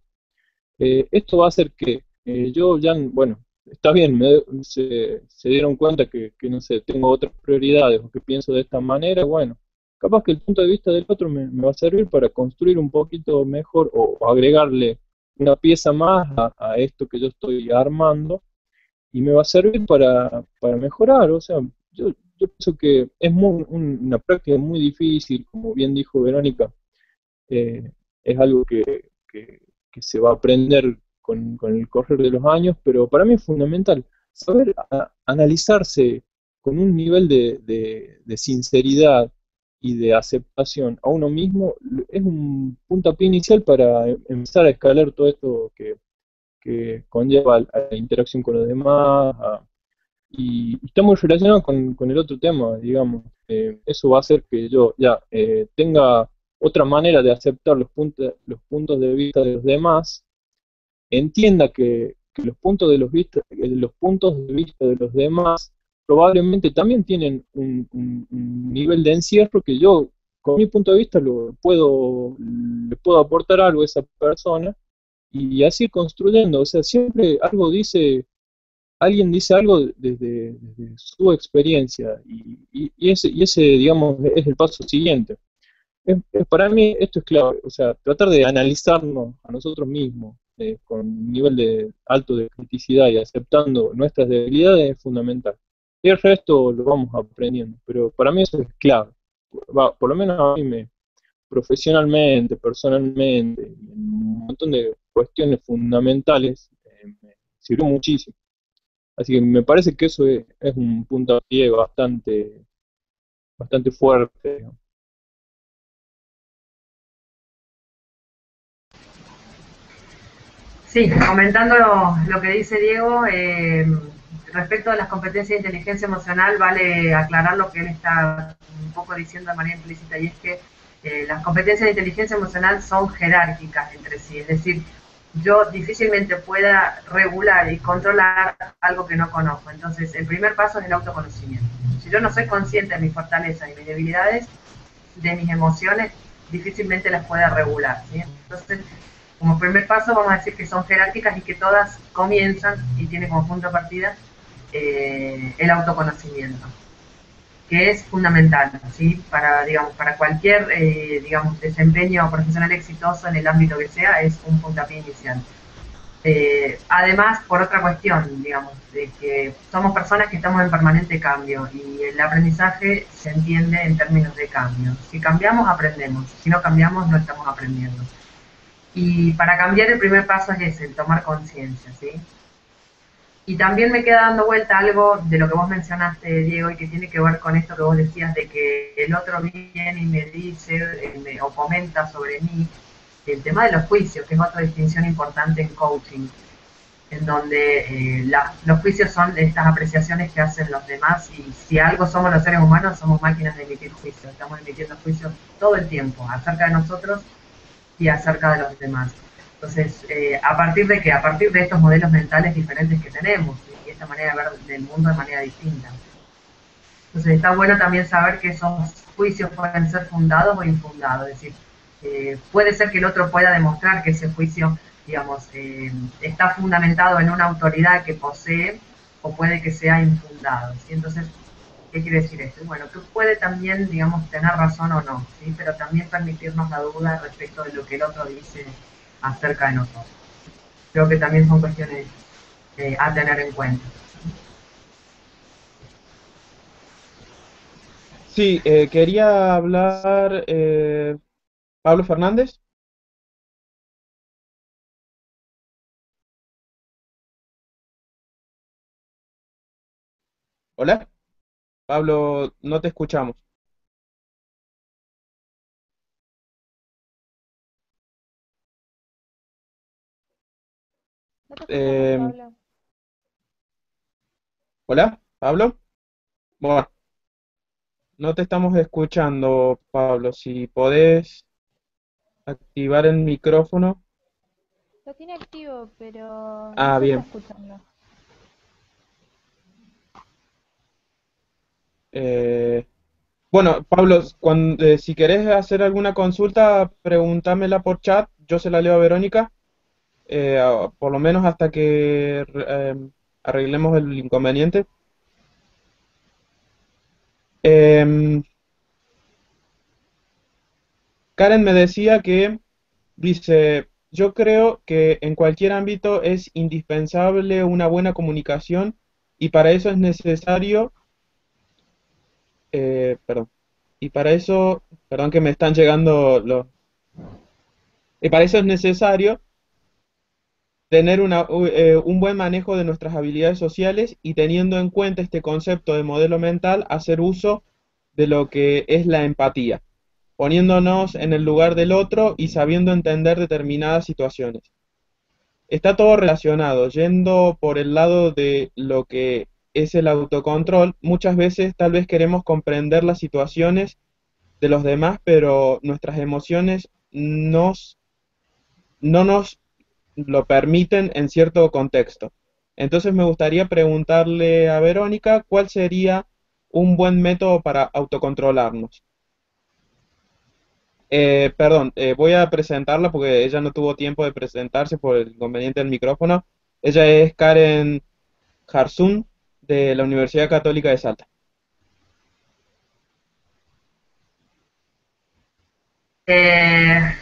Esto va a hacer que yo ya, bueno, está bien, se dieron cuenta que, no sé, tengo otras prioridades o que pienso de esta manera, bueno, capaz que el punto de vista del otro me va a servir para construir un poquito mejor, o agregarle una pieza más a esto que yo estoy armando, y me va a servir para mejorar. O sea, yo pienso que es una práctica muy difícil, como bien dijo Verónica. eh, es algo que se va a aprender con el correr de los años, pero para mí es fundamental saber analizarse con un nivel de sinceridad y de aceptación a uno mismo. Es un puntapié inicial para empezar a escalar todo esto que conlleva a la interacción con los demás, y está muy relacionado con el otro tema, digamos. Eso va a hacer que yo ya tenga otra manera de aceptar los puntos de vista de los demás, entienda que los puntos de vista de los demás probablemente también tienen un nivel de encierro que yo, con mi punto de vista, le puedo aportar algo a esa persona y así construyendo. O sea, siempre alguien dice algo desde su experiencia y ese, digamos, es el paso siguiente. Para mí esto es clave, o sea, tratar de analizarnos a nosotros mismos con un nivel alto de criticidad y aceptando nuestras debilidades es fundamental. Y el resto lo vamos aprendiendo, pero para mí eso es clave. Por lo menos a mí profesionalmente, personalmente, en un montón de cuestiones fundamentales, me sirvió muchísimo. Así que me parece que eso es un puntapié bastante fuerte, digamos. Sí, comentando lo que dice Diego, respecto a las competencias de inteligencia emocional, vale aclarar lo que él está un poco diciendo de manera implícita, y es que las competencias de inteligencia emocional son jerárquicas entre sí, es decir, yo difícilmente pueda regular y controlar algo que no conozco. Entonces, el primer paso es el autoconocimiento. Si yo no soy consciente de mis fortalezas y mis debilidades, de mis emociones, difícilmente las pueda regular, ¿sí? Entonces, como primer paso vamos a decir que son jerárquicas y que todas comienzan y tienen como punto de partida el autoconocimiento, que es fundamental, ¿sí? Para cualquier desempeño profesional exitoso en el ámbito que sea, es un puntapié inicial. Además, por otra cuestión, digamos, de que somos personas que estamos en permanente cambio y el aprendizaje se entiende en términos de cambio. Si cambiamos, aprendemos. Si no cambiamos, no estamos aprendiendo. Y para cambiar el primer paso es ese, el tomar conciencia, ¿sí? Y también me queda dando vuelta algo de lo que vos mencionaste, Diego, y que tiene que ver con esto que vos decías de que el otro viene y me dice o comenta sobre mí, el tema de los juicios, que es otra distinción importante en coaching, en donde los juicios son estas apreciaciones que hacen los demás, y si algo somos los seres humanos, somos máquinas de emitir juicios, estamos emitiendo juicios todo el tiempo, acerca de nosotros y acerca de los demás. Entonces, ¿a partir de qué? A partir de estos modelos mentales diferentes que tenemos, ¿sí? Y esta manera de ver del mundo de manera distinta. Entonces, está bueno también saber que esos juicios pueden ser fundados o infundados, es decir, puede ser que el otro pueda demostrar que ese juicio, digamos, está fundamentado en una autoridad que posee, o puede que sea infundado, ¿sí? Entonces, ¿qué quiere decir esto? Bueno, tú puedes también, digamos, tener razón o no, ¿sí? Pero también permitirnos la duda respecto de lo que el otro dice acerca de nosotros. Creo que también son cuestiones a tener en cuenta. Sí, quería hablar Pablo Fernández. Hola, Pablo, no te escuchamos. No te escuchamos, Eh, Pablo. Hola, Pablo. Bueno, no te estamos escuchando, Pablo. Si podés activar el micrófono. Lo tiene activo, pero no Ah, se está bien. escuchando. Eh, bueno, Pablo, si querés hacer alguna consulta, pregúntamela por chat. Yo se la leo a Verónica, por lo menos hasta que arreglemos el inconveniente. Em, Karen me decía que, dice, yo creo que en cualquier ámbito es indispensable una buena comunicación y para eso es necesario, perdón, y para eso, perdón que me están llegando y para eso es necesario tener un buen manejo de nuestras habilidades sociales y teniendo en cuenta este concepto de modelo mental, hacer uso de lo que es la empatía, poniéndonos en el lugar del otro y sabiendo entender determinadas situaciones. está todo relacionado. Yendo por el lado de lo que es el autocontrol, muchas veces tal vez queremos comprender las situaciones de los demás, pero nuestras emociones no nos lo permiten en cierto contexto. Entonces me gustaría preguntarle a Verónica cuál sería un buen método para autocontrolarnos. Perdón, voy a presentarla porque ella no tuvo tiempo de presentarse por el inconveniente del micrófono. Ella es Karen Jarzún de la Universidad Católica de Salta. Eh,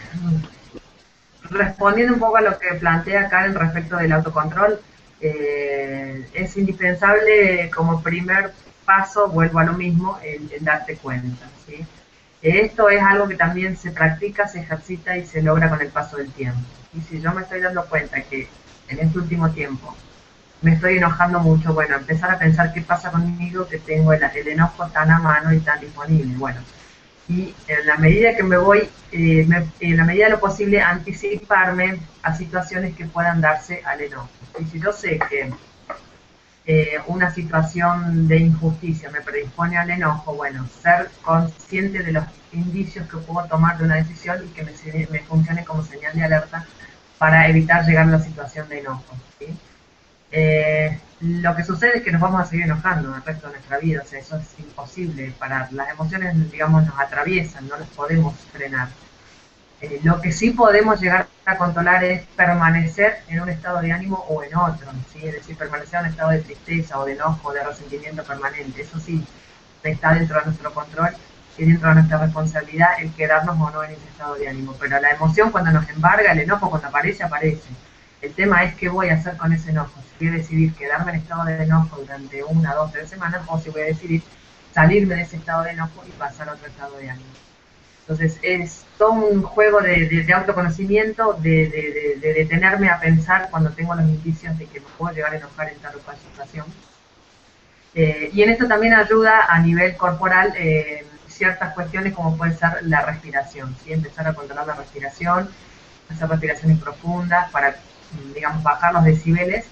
Respondiendo un poco a lo que plantea Karen respecto del autocontrol, es indispensable como primer paso, vuelvo a lo mismo, el darte cuenta, ¿sí? Esto es algo que también se practica, se ejercita y se logra con el paso del tiempo. Y si yo me estoy dando cuenta que en este último tiempo me estoy enojando mucho, bueno, empezar a pensar qué pasa conmigo que tengo el enojo tan a mano y tan disponible. Bueno, y en la medida que me voy, en la medida de lo posible, anticiparme a situaciones que puedan darse al enojo. Y si yo sé que una situación de injusticia me predispone al enojo, bueno, ser consciente de los indicios que puedo tomar de una decisión y que me funcione como señal de alerta para evitar llegar a la situación de enojo, ¿sí? Lo que sucede es que nos vamos a seguir enojando el resto de nuestra vida, o sea, eso es imposible parar. Las emociones, digamos, nos atraviesan, no las podemos frenar. Lo que sí podemos llegar a controlar es permanecer en un estado de ánimo o en otro, ¿sí? Es decir, permanecer en un estado de tristeza o de enojo o de resentimiento permanente. Eso sí, está dentro de nuestro control y dentro de nuestra responsabilidad el quedarnos o no en ese estado de ánimo. Pero la emoción cuando nos embarga, el enojo cuando aparece, aparece. El tema es qué voy a hacer con ese enojo. Si voy a decidir quedarme en estado de enojo durante 1, 2, 3 semanas o si voy a decidir salirme de ese estado de enojo y pasar a otro estado de ánimo. Entonces es todo un juego de autoconocimiento, de detenerme a pensar cuando tengo los indicios de que me puedo llegar a enojar en tal o cual situación. Y en esto también ayuda a nivel corporal ciertas cuestiones como puede ser la respiración, ¿sí? Empezar a controlar la respiración, hacer respiraciones profundas para, digamos, bajar los decibeles.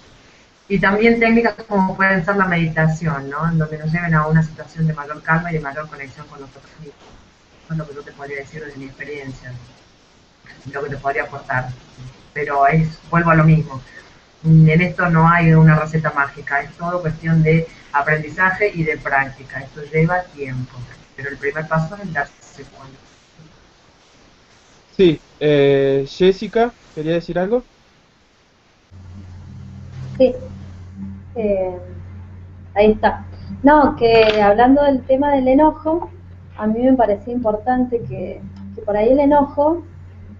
Y también técnicas como pueden ser la meditación, ¿no? En donde nos lleven a una situación de mayor calma y de mayor conexión con nosotros mismos. Eso es lo que yo te podría decir desde mi experiencia, lo que te podría aportar. Pero vuelvo a lo mismo. En esto no hay una receta mágica, es todo cuestión de aprendizaje y de práctica. Esto lleva tiempo, pero el primer paso es el darse cuenta. Sí, Jessica, ¿quería decir algo? Sí, eh, ahí está. No, que hablando del tema del enojo, a mí me parecía importante que por ahí el enojo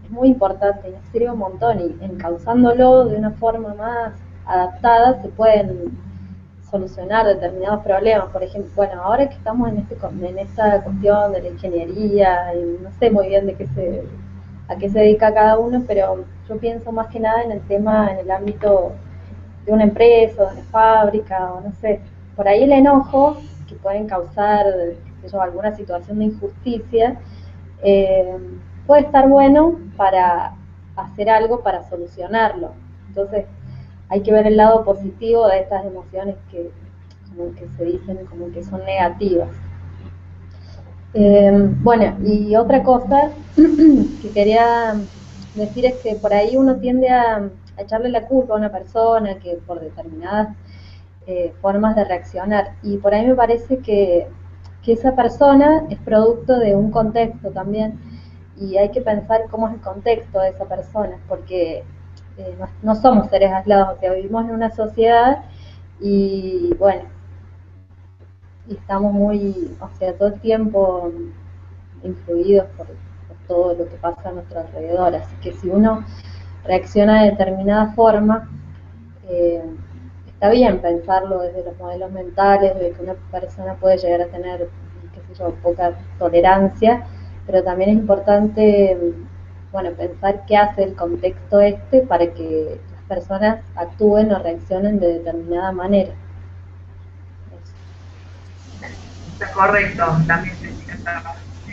es muy importante y nos sirve un montón y encauzándolo de una forma más adaptada se pueden solucionar determinados problemas. Por ejemplo, bueno, ahora que estamos en esta cuestión de la ingeniería, y no sé muy bien a qué se dedica cada uno, pero yo pienso más que nada en el tema, en el ámbito de una empresa, de una fábrica, o no sé, por ahí el enojo que pueden causar, qué sé yo, alguna situación de injusticia, eh, puede estar bueno para hacer algo para solucionarlo. Entonces, hay que ver el lado positivo de estas emociones que, como que se dicen, como que son negativas. Bueno, y otra cosa que quería decir es que por ahí uno tiende a echarle la culpa a una persona que por determinadas formas de reaccionar. Y por ahí me parece que esa persona es producto de un contexto también. Y hay que pensar cómo es el contexto de esa persona, porque no somos seres aislados, o sea, vivimos en una sociedad y bueno, y estamos muy, o sea, todo el tiempo influidos por todo lo que pasa a nuestro alrededor. Así que si uno reacciona de determinada forma, eh, está bien pensarlo desde los modelos mentales, de que una persona puede llegar a tener, qué sé yo, poca tolerancia, pero también es importante, bueno, pensar qué hace el contexto para que las personas actúen o reaccionen de determinada manera. Está correcto, también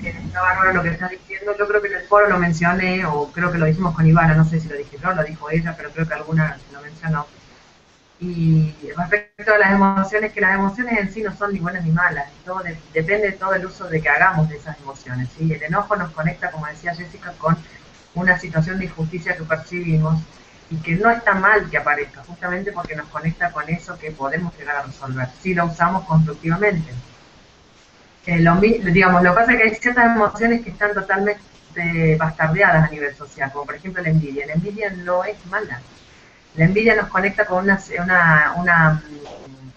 está bárbaro lo que estás diciendo. Yo creo que en el foro lo mencioné, o creo que lo dijimos con Ivana, no sé si lo dije yo, lo dijo ella, pero creo que alguna lo mencionó. Y respecto a las emociones, que las emociones en sí no son ni buenas ni malas, todo depende de todo el uso de que hagamos de esas emociones, ¿sí? El enojo nos conecta, como decía Jessica, con una situación de injusticia que percibimos y que no está mal que aparezca, justamente porque nos conecta con eso que podemos llegar a resolver, si lo usamos constructivamente. Digamos, lo que pasa es que hay ciertas emociones que están totalmente bastardeadas a nivel social, como por ejemplo la envidia. La envidia no es mala. La envidia nos conecta con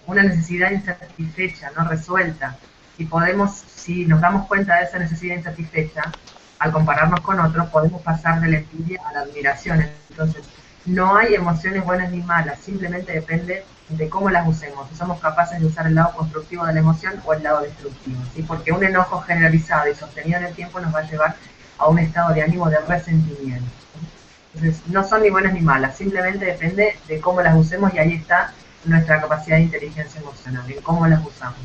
una necesidad insatisfecha, no resuelta. Y podemos, si nos damos cuenta de esa necesidad insatisfecha, al compararnos con otros, podemos pasar de la envidia a la admiración. Entonces, no hay emociones buenas ni malas, simplemente depende de cómo las usemos, si somos capaces de usar el lado constructivo de la emoción o el lado destructivo, ¿sí? Porque un enojo generalizado y sostenido en el tiempo nos va a llevar a un estado de ánimo de resentimiento. Entonces, no son ni buenas ni malas, simplemente depende de cómo las usemos y ahí está nuestra capacidad de inteligencia emocional, en cómo las usamos.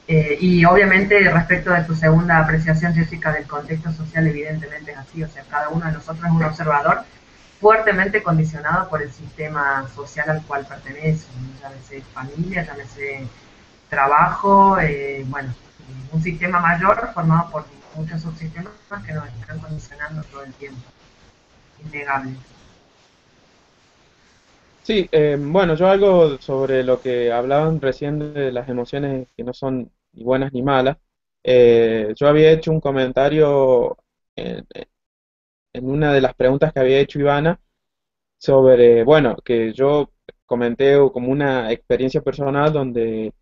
Y obviamente respecto de tu segunda apreciación, Jessica, del contexto social, evidentemente es así, o sea, cada uno de nosotros es un observador fuertemente condicionado por el sistema social al cual pertenece, llámese familia, llámese trabajo, bueno, un sistema mayor formado por muchos subsistemas que nos están condicionando todo el tiempo, innegable. Sí, bueno, yo algo sobre lo que hablaban recién de las emociones que no son ni buenas ni malas. Yo había hecho un comentario en, en una de las preguntas que había hecho Ivana sobre, bueno, que yo comenté como una experiencia personal donde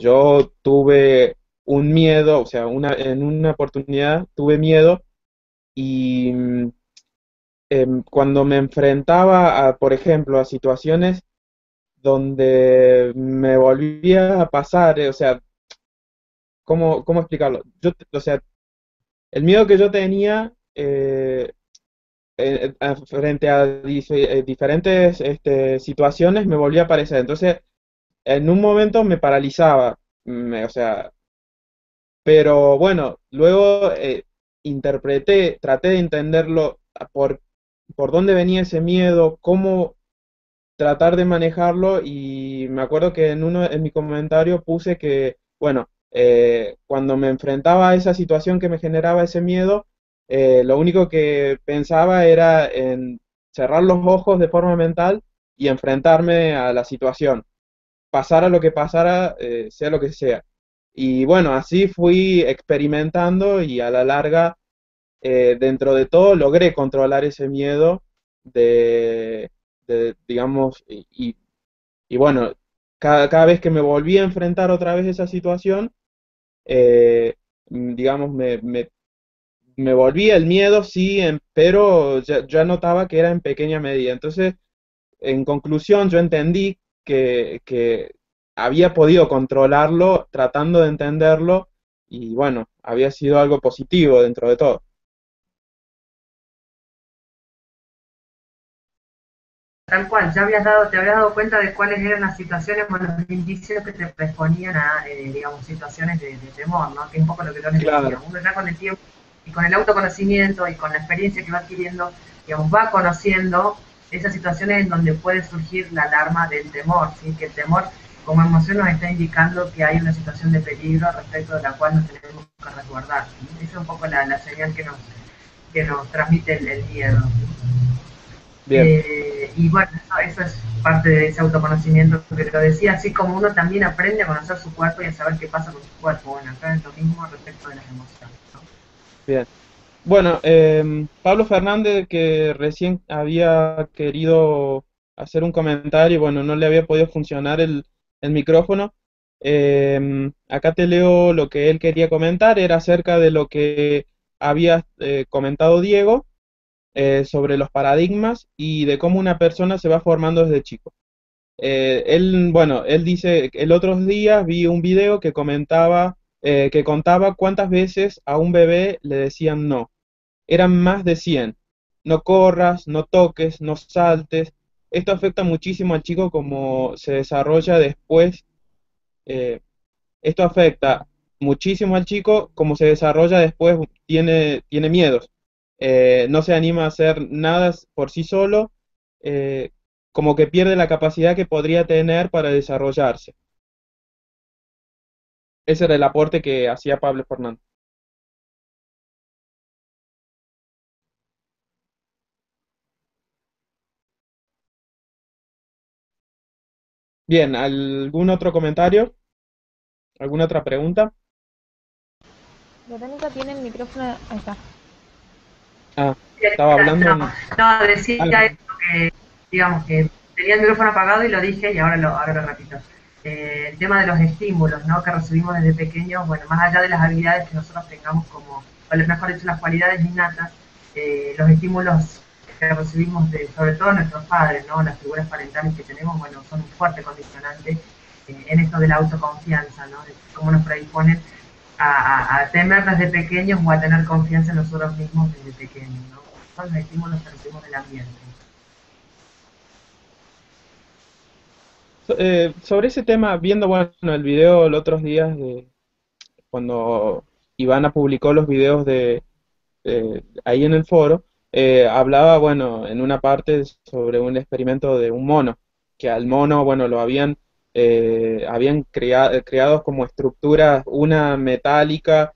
yo tuve un miedo, o sea, en una oportunidad tuve miedo y cuando me enfrentaba a, por ejemplo, a situaciones donde me volvía a pasar, o sea, ¿cómo explicarlo? O sea, el miedo que yo tenía frente a diferentes situaciones me volvía a aparecer. Entonces, en un momento me paralizaba, o sea, pero bueno, luego traté de entenderlo por dónde venía ese miedo, cómo tratar de manejarlo y me acuerdo que en mi comentario puse que, bueno, cuando me enfrentaba a esa situación que me generaba ese miedo, lo único que pensaba era en cerrar los ojos de forma mental y enfrentarme a la situación, pasara lo que pasara, sea lo que sea. Y bueno, así fui experimentando y a la larga, dentro de todo, logré controlar ese miedo de, digamos, y bueno, cada vez que me volví a enfrentar otra vez esa situación, digamos, me volvía el miedo, sí, pero ya notaba que era en pequeña medida. Entonces, en conclusión, yo entendí que había podido controlarlo tratando de entenderlo y bueno, había sido algo positivo dentro de todo. Tal cual, te habías dado cuenta de cuáles eran las situaciones o los indicios que te predisponían a, digamos, situaciones de temor, ¿no? Que es un poco lo que yo les decía. Claro, Uno ya con el tiempo y con el autoconocimiento y con la experiencia que va adquiriendo, digamos, va conociendo esas situaciones en donde puede surgir la alarma del temor, ¿sí? Que el temor como emoción nos está indicando que hay una situación de peligro respecto de la cual nos tenemos que resguardar, ¿sí? Esa es un poco la señal que nos transmite el miedo. bien. Y bueno, eso es parte de ese autoconocimiento que te decía, así como uno también aprende a conocer su cuerpo y a saber qué pasa con su cuerpo. Bueno, acá es lo mismo respecto de las emociones, ¿no? Bien. Bueno, Pablo Fernández, que recién había querido hacer un comentario, bueno, no le había podido funcionar el micrófono. Acá te leo lo que él quería comentar, era acerca de lo que había comentado Diego sobre los paradigmas y de cómo una persona se va formando desde chico. Bueno, él dice, el otro día vi un video que contaba cuántas veces a un bebé le decían no. Eran más de 100. No corras, no toques, no saltes. Esto afecta muchísimo al chico como se desarrolla después. eh, Esto afecta muchísimo al chico, como se desarrolla después, tiene miedos. No se anima a hacer nada por sí solo, eh, como que pierde la capacidad que podría tener para desarrollarse. Ese era el aporte que hacía Pablo Fernández. Bien, ¿algún otro comentario? ¿Alguna otra pregunta? Verónica tiene el micrófono. Ahí está. Ah, estaba hablando. No, decía Ah, esto que, digamos, que tenía el micrófono apagado y lo dije y ahora lo repito. El tema de los estímulos, ¿no? Que recibimos desde pequeños, bueno, más allá de las habilidades que nosotros tengamos como, o mejor dicho, las cualidades innatas, los estímulos que recibimos de, sobre todo nuestros padres, ¿no? Las figuras parentales que tenemos, bueno, son un fuerte condicionante en esto de la autoconfianza, ¿no? De cómo nos predisponen a temer desde pequeños o a tener confianza en nosotros mismos desde pequeños, ¿no? Son los estímulos que recibimos del ambiente. Sobre ese tema, viendo, bueno, el video los otros días de cuando Ivana publicó los videos ahí en el foro, hablaba, bueno, en una parte sobre un experimento de un mono, que al mono, bueno, lo habían creado como estructuras, una metálica,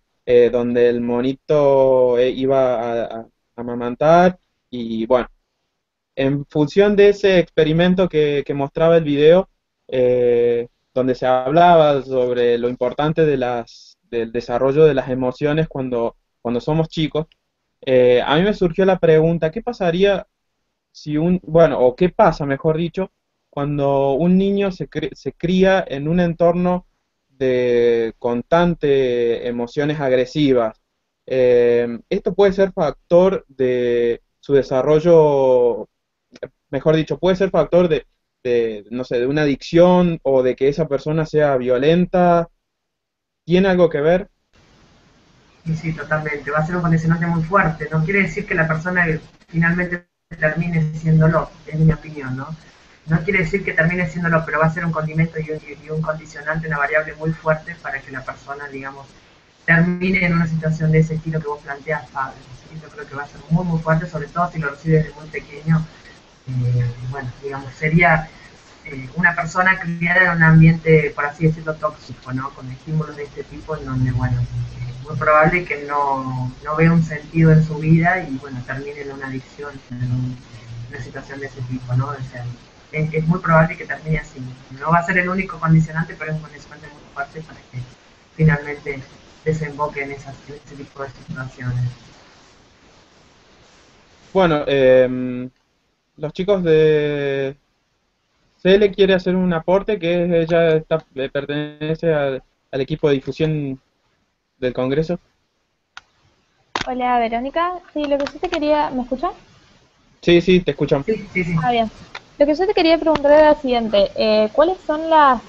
donde el monito iba a amamantar, y bueno, en función de ese experimento que mostraba el video, donde se hablaba sobre lo importante del desarrollo de las emociones cuando somos chicos, a mí me surgió la pregunta, ¿qué pasaría si bueno, o qué pasa, mejor dicho, cuando un niño se cría en un entorno de constante emociones agresivas? Esto puede ser factor de su desarrollo, mejor dicho, puede ser factor no sé, de una adicción o de que esa persona sea violenta. ¿Tiene algo que ver? Y sí, totalmente. Va a ser un condicionante muy fuerte. No quiere decir que la persona finalmente termine siéndolo, es mi opinión, ¿no? No quiere decir que termine siéndolo, pero va a ser un condimento y un condicionante, una variable muy fuerte para que la persona, digamos, termine en una situación de ese estilo que vos planteas, Pablo. ¿Sí? Yo creo que va a ser muy, muy fuerte, sobre todo si lo recibe desde muy pequeño. Bueno, digamos, sería una persona criada en un ambiente, por así decirlo, tóxico, ¿no? Con estímulos de este tipo, en donde, bueno, es muy probable que no vea un sentido en su vida y, bueno, termine en una adicción, en una situación de ese tipo, ¿no? O sea, es muy probable que termine así. No va a ser el único condicionante, pero es un condicionante muy fuerte para que finalmente desemboque en ese tipo de situaciones. Bueno, los chicos de CL quiere hacer un aporte que ella pertenece al equipo de difusión del Congreso. Hola, Verónica. Sí, lo que yo te quería. ¿Me escuchas? Sí, sí, te escuchamos. Sí, sí, sí. Ah, bien. Lo que yo te quería preguntar era lo siguiente. ¿Cuáles son las,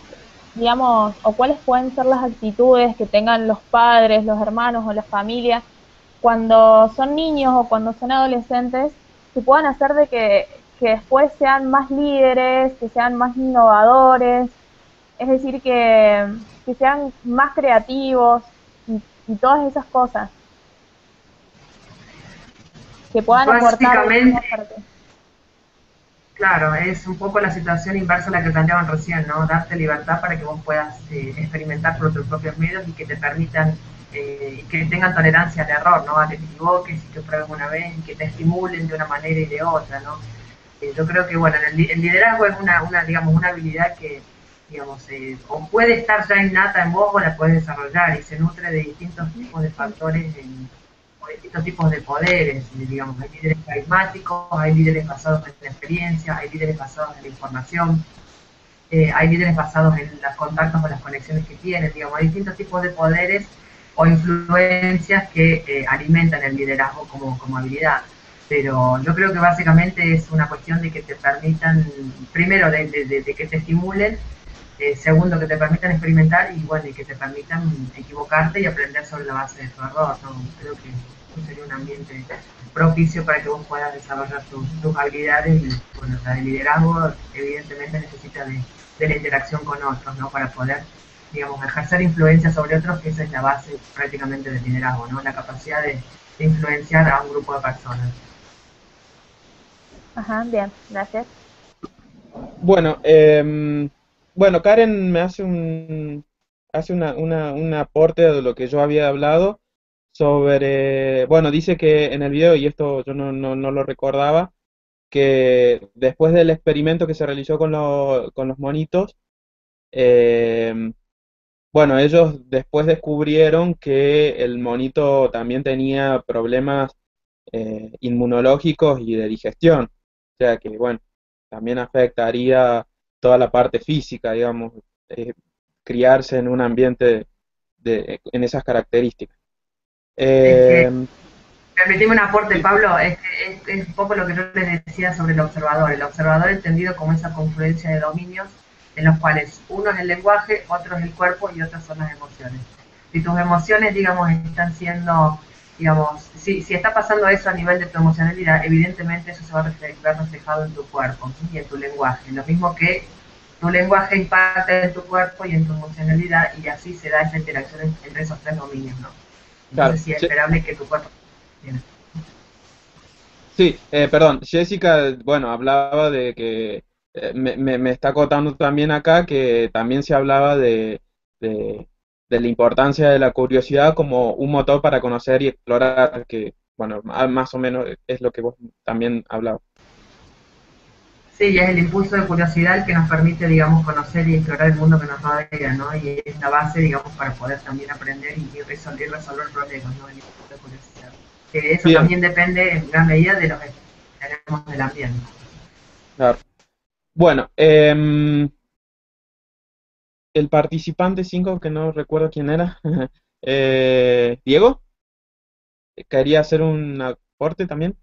digamos, o cuáles pueden ser las actitudes que tengan los padres, los hermanos o la familia cuando son niños o cuando son adolescentes que puedan hacer de que después sean más líderes, que sean más innovadores, es decir, que sean más creativos y todas esas cosas, que puedan aportar de Básicamente, esa parte? claro, es un poco la situación inversa a la que planteaban recién, ¿no? Darte libertad para que vos puedas experimentar por tus propios medios y que te permitan, y que tengan tolerancia al error, ¿no? A que te equivoques y que pruebes una vez y que te estimulen de una manera y de otra, ¿no? Yo creo que, bueno, el liderazgo es digamos, una habilidad que, digamos, o puede estar ya innata en vos o la puedes desarrollar y se nutre de distintos tipos de factores o distintos tipos de poderes, digamos, hay líderes carismáticos, hay líderes basados en la experiencia, hay líderes basados en la información, hay líderes basados en los contactos o las conexiones que tienen, digamos, hay distintos tipos de poderes o influencias que alimentan el liderazgo como habilidad. Pero yo creo que básicamente es una cuestión de que te permitan, primero, de que te estimulen, segundo, que te permitan experimentar y bueno, y que te permitan equivocarte y aprender sobre la base de tu error, ¿no? Creo que sería un ambiente propicio para que vos puedas desarrollar tus habilidades y bueno, la de liderazgo evidentemente necesita de la interacción con otros, ¿no? Para poder digamos, ejercer influencia sobre otros, que esa es la base prácticamente del liderazgo, ¿no? La capacidad de influenciar a un grupo de personas. Ajá, bien, gracias. Bueno, bueno, Karen me hace un aporte de lo que yo había hablado sobre, bueno, dice que en el video, y esto yo no lo recordaba, que después del experimento que se realizó con los monitos, em, bueno, ellos después descubrieron que el monito también tenía problemas inmunológicos y de digestión. O sea que, bueno, también afectaría toda la parte física, digamos, eh, criarse en un ambiente en esas características. Es que, Eh, permitime un aporte, sí, Pablo, es un poco lo que yo les decía sobre el observador entendido como esa confluencia de dominios en los cuales uno es el lenguaje, otro es el cuerpo y otros son las emociones. Si tus emociones, digamos, están siendo, digamos, si está pasando eso a nivel de tu emocionalidad, evidentemente eso se va a ver reflejado en tu cuerpo y en tu lenguaje. Lo mismo que tu lenguaje impacta en tu cuerpo y en tu emocionalidad, y así se da esa interacción entre esos tres dominios, ¿no? claro. Entonces sí es esperable que tu cuerpo... Sí, perdón, Jessica, bueno, hablaba de que me está acotando también acá que también se hablaba de, de la importancia de la curiosidad como un motor para conocer y explorar, que, bueno, más o menos es lo que vos también hablabas. Sí, y es el impulso de curiosidad el que nos permite, digamos, conocer y explorar el mundo que nos rodea, ¿no? Y es la base, digamos, para poder también aprender y resolver problemas, ¿no? El impulso de curiosidad. Que eso Bien, también depende en gran medida de los que tenemos del ambiente. claro. Bueno, el participante 5 que no recuerdo quién era, Diego, quería hacer un aporte también.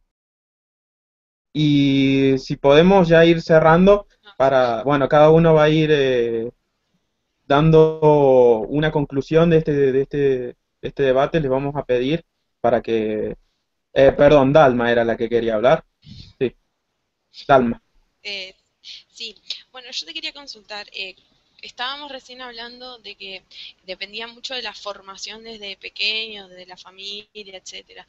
Y si podemos ya ir cerrando No, para, bueno, cada uno va a ir dando una conclusión de este debate, les vamos a pedir para que, perdón, Dalma era la que quería hablar. Sí, Dalma. eh, sí, bueno, yo te quería consultar. Estábamos recién hablando de que dependía mucho de la formación desde pequeños, de la familia, etcétera.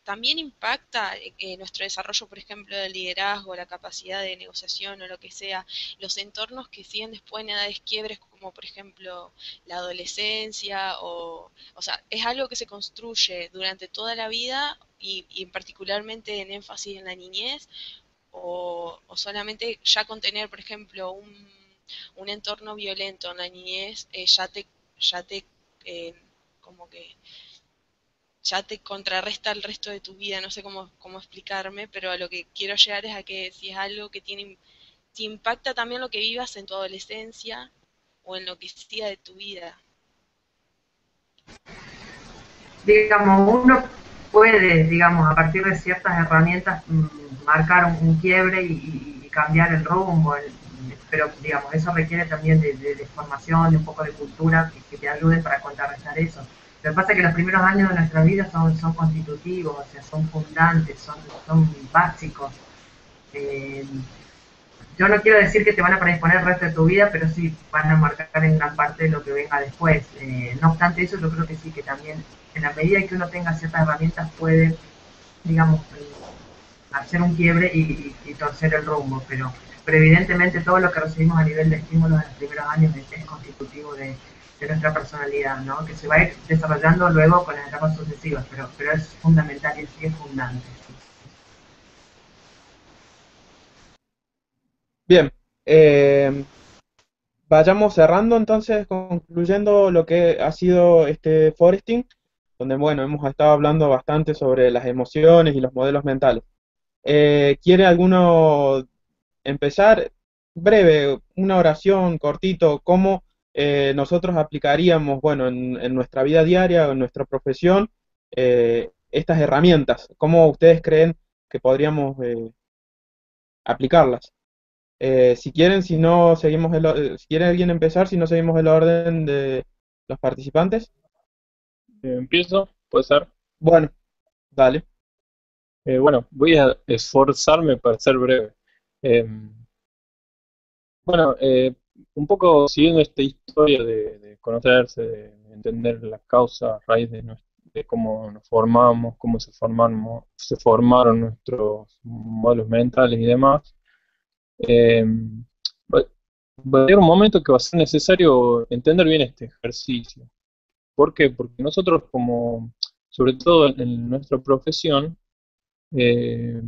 También impacta nuestro desarrollo, por ejemplo, del liderazgo, la capacidad de negociación o lo que sea, los entornos que siguen después en edades quiebres, como por ejemplo la adolescencia, o sea, es algo que se construye durante toda la vida y particularmente en énfasis en la niñez, o solamente ya con tener, por ejemplo, un entorno violento en la niñez, ya te eh, como que ya te contrarresta el resto de tu vida, no sé cómo explicarme, pero a lo que quiero llegar es a que si es algo que si impacta también lo que vivas en tu adolescencia o en lo que siga de tu vida. Digamos, uno puede, digamos, a partir de ciertas herramientas, marcar un quiebre y cambiar el rumbo, pero, digamos, eso requiere también de formación, de un poco de cultura que te ayuden para contrarrestar eso. Lo que pasa es que los primeros años de nuestra vida son constitutivos, o sea, son fundantes, son básicos. Eh, yo no quiero decir que te van a predisponer el resto de tu vida, pero sí van a marcar en gran parte lo que venga después. No obstante eso, yo creo que sí, que también en la medida que uno tenga ciertas herramientas puede, digamos, hacer un quiebre y torcer el rumbo, pero evidentemente todo lo que recibimos a nivel de estímulos en los primeros años es constitutivo de nuestra personalidad, ¿no? Que se va a ir desarrollando luego con las etapas sucesivas, pero es fundamental y es fundante. Bien, vayamos cerrando entonces, concluyendo lo que ha sido este foresting, donde, bueno, hemos estado hablando bastante sobre las emociones y los modelos mentales. ¿Quiere alguno empezar? Breve, una oración cortito, cómo nosotros aplicaríamos, bueno, en nuestra vida diaria o en nuestra profesión estas herramientas? ¿Cómo ustedes creen que podríamos aplicarlas? Si quieren, si no seguimos si quiere alguien empezar, si no seguimos el orden de los participantes. Empiezo, puede ser. Bueno, dale. Bueno, voy a esforzarme para ser breve. Eh, bueno, un poco siguiendo esta historia de conocerse, de entender la causa a raíz de cómo nos formamos, cómo se formaron nuestros modelos mentales y demás, eh, va, va a llegar un momento que va a ser necesario entender bien este ejercicio. ¿Por qué? Porque nosotros sobre todo en nuestra profesión, eh,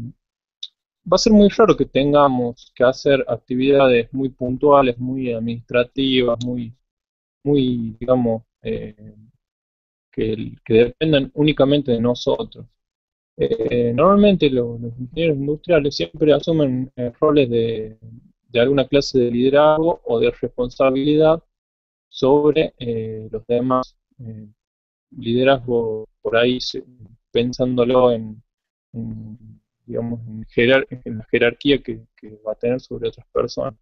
va a ser muy raro que tengamos que hacer actividades muy puntuales, muy administrativas, digamos, que dependan únicamente de nosotros. Normalmente los ingenieros industriales siempre asumen roles de alguna clase de liderazgo o de responsabilidad sobre los demás. Liderazgo por ahí pensándolo en, digamos, en la jerarquía que va a tener sobre otras personas.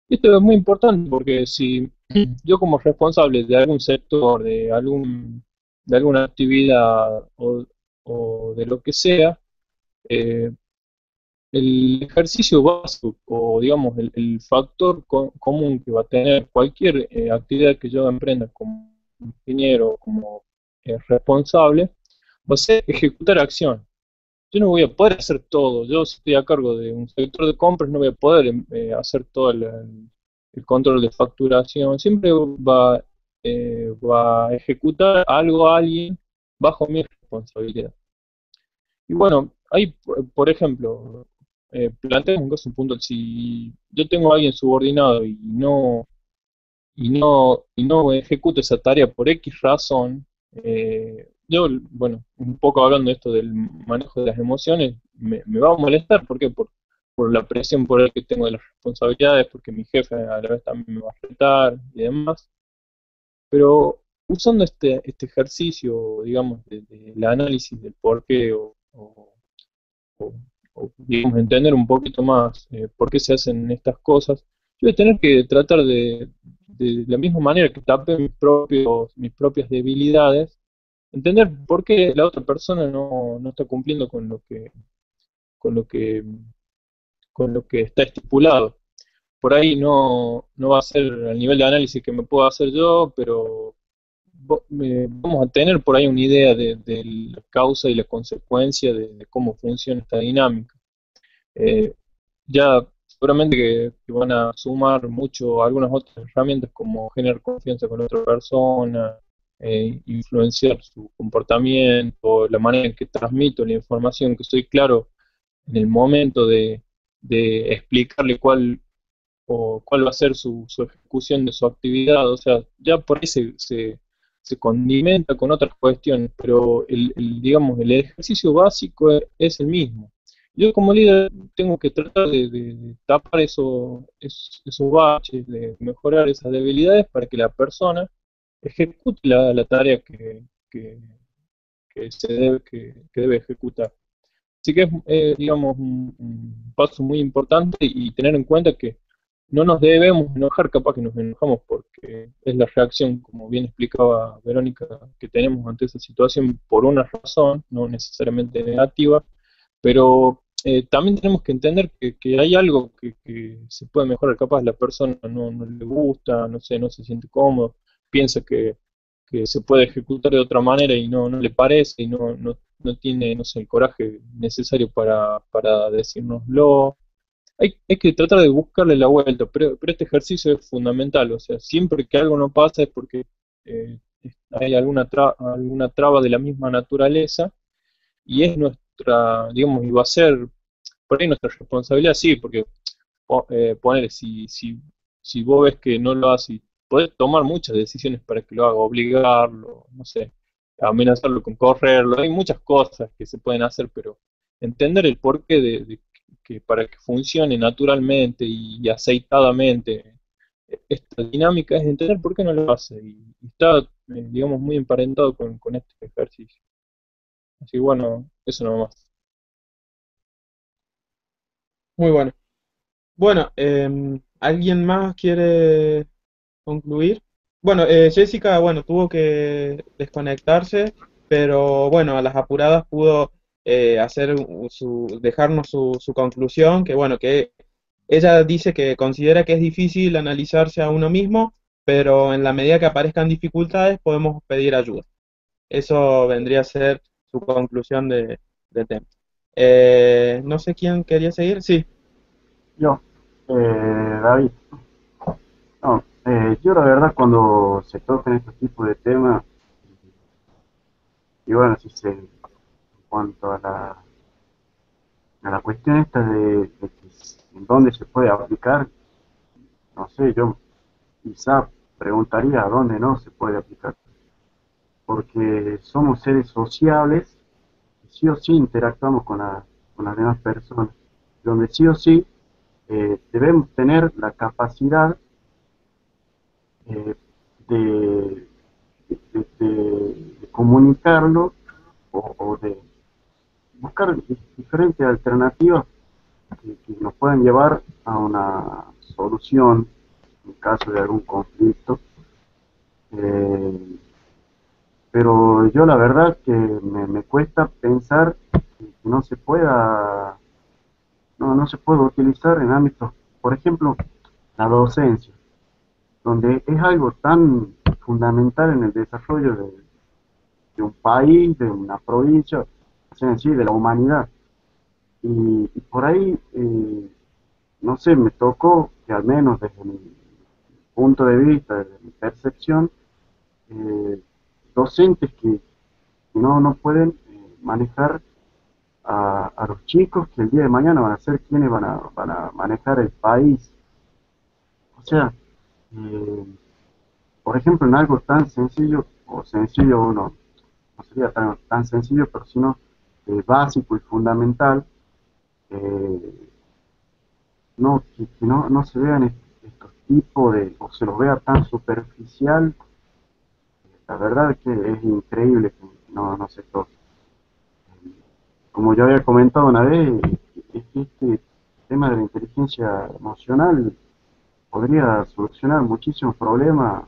Esto es muy importante porque si yo como responsable de algún sector, de alguna actividad o de lo que sea, eh, el ejercicio básico o digamos el factor común que va a tener cualquier actividad que yo emprenda como ingeniero, como responsable, va a ser ejecutar acción. Yo no voy a poder hacer todo. Yo si estoy a cargo de un sector de compras no voy a poder hacer todo el control de facturación. Siempre va a ejecutar algo a alguien bajo mi responsabilidad. Y bueno, ahí, por ejemplo, planteemos un caso puntual. Si yo tengo a alguien subordinado y no ejecuta esa tarea por X razón, yo, bueno, un poco hablando de esto del manejo de las emociones, me va a molestar. ¿Por qué? Por la presión por el que tengo de las responsabilidades, porque mi jefe a la vez también me va a retar y demás. Pero usando este ejercicio, digamos, del análisis del por qué o, digamos, entender un poquito más por qué se hacen estas cosas, yo voy a tener que tratar de la misma manera que tape mis propias debilidades, entender por qué la otra persona no está cumpliendo con lo que, con lo que está estipulado. Por ahí no va a ser al nivel de análisis que me puedo hacer yo, pero vamos a tener por ahí una idea de la causa y la consecuencia de cómo funciona esta dinámica. Eh, ya seguramente que van a sumar mucho algunas otras herramientas como generar confianza con otra persona, influenciar su comportamiento, la manera en que transmito la información, que estoy claro en el momento de explicarle cuál va a ser su ejecución de su actividad. O sea, ya por ahí se condimenta con otras cuestiones, pero digamos, el ejercicio básico es el mismo. Yo como líder tengo que tratar de tapar esos baches, de mejorar esas debilidades para que la persona ejecute la tarea que, que debe ejecutar. Así que es, digamos, un paso muy importante y tener en cuenta que no nos debemos enojar. Capaz que nos enojamos porque es la reacción, como bien explicaba Verónica, que tenemos ante esa situación por una razón, no necesariamente negativa, pero también tenemos que entender que hay algo que se puede mejorar. Capaz la persona no le gusta, no sé, no se siente cómodo, piensa que se puede ejecutar de otra manera y no le parece y no tiene, no sé, el coraje necesario para decírnoslo. Hay que tratar de buscarle la vuelta, pero este ejercicio es fundamental. O sea, siempre que algo no pasa es porque hay alguna traba de la misma naturaleza y es nuestra, digamos, y va a ser por ahí nuestra responsabilidad, sí, porque poner, si vos ves que no lo hace, podés tomar muchas decisiones para que lo haga, obligarlo, no sé, amenazarlo con correrlo, hay muchas cosas que se pueden hacer, pero entender el porqué de que para que funcione naturalmente y aceitadamente esta dinámica es entender por qué no lo hace y está, digamos, muy emparentado con este ejercicio. Así que bueno, eso nomás. Muy bueno. Bueno, ¿alguien más quiere concluir? Bueno, Jessica, bueno, tuvo que desconectarse, pero bueno, a las apuradas pudo dejarnos su conclusión, que bueno, que ella dice que considera que es difícil analizarse a uno mismo, pero en la medida que aparezcan dificultades podemos pedir ayuda. Eso vendría a ser su conclusión del tema. No sé quién quería seguir. Sí, Yo, David, no, yo la verdad cuando se tocan estos tipos de temas, y bueno, en cuanto a la cuestión esta de que en dónde se puede aplicar, no sé, yo quizá preguntaría a dónde no se puede aplicar, porque somos seres sociables y sí o sí interactuamos con las demás personas, donde sí o sí debemos tener la capacidad eh, de, de comunicarlo o de buscar diferentes alternativas que nos puedan llevar a una solución en caso de algún conflicto. Eh, pero yo la verdad que me cuesta pensar que no se pueda, no se puede utilizar en ámbitos, por ejemplo, la docencia, donde es algo tan fundamental en el desarrollo de un país, de una provincia, o sea, en sí, de la humanidad. Y por ahí, no sé, me tocó que al menos desde mi punto de vista, desde mi percepción, eh, docentes que no pueden manejar a los chicos que el día de mañana van a ser quienes van a manejar el país. O sea, eh, por ejemplo, en algo tan sencillo, o sencillo uno, no sería tan sencillo, pero sino básico y fundamental, eh, no se vean estos tipos de, o se los vea tan superficial, la verdad es que es increíble que no se toque. Como yo había comentado una vez, este tema de la inteligencia emocional podría solucionar muchísimos problemas.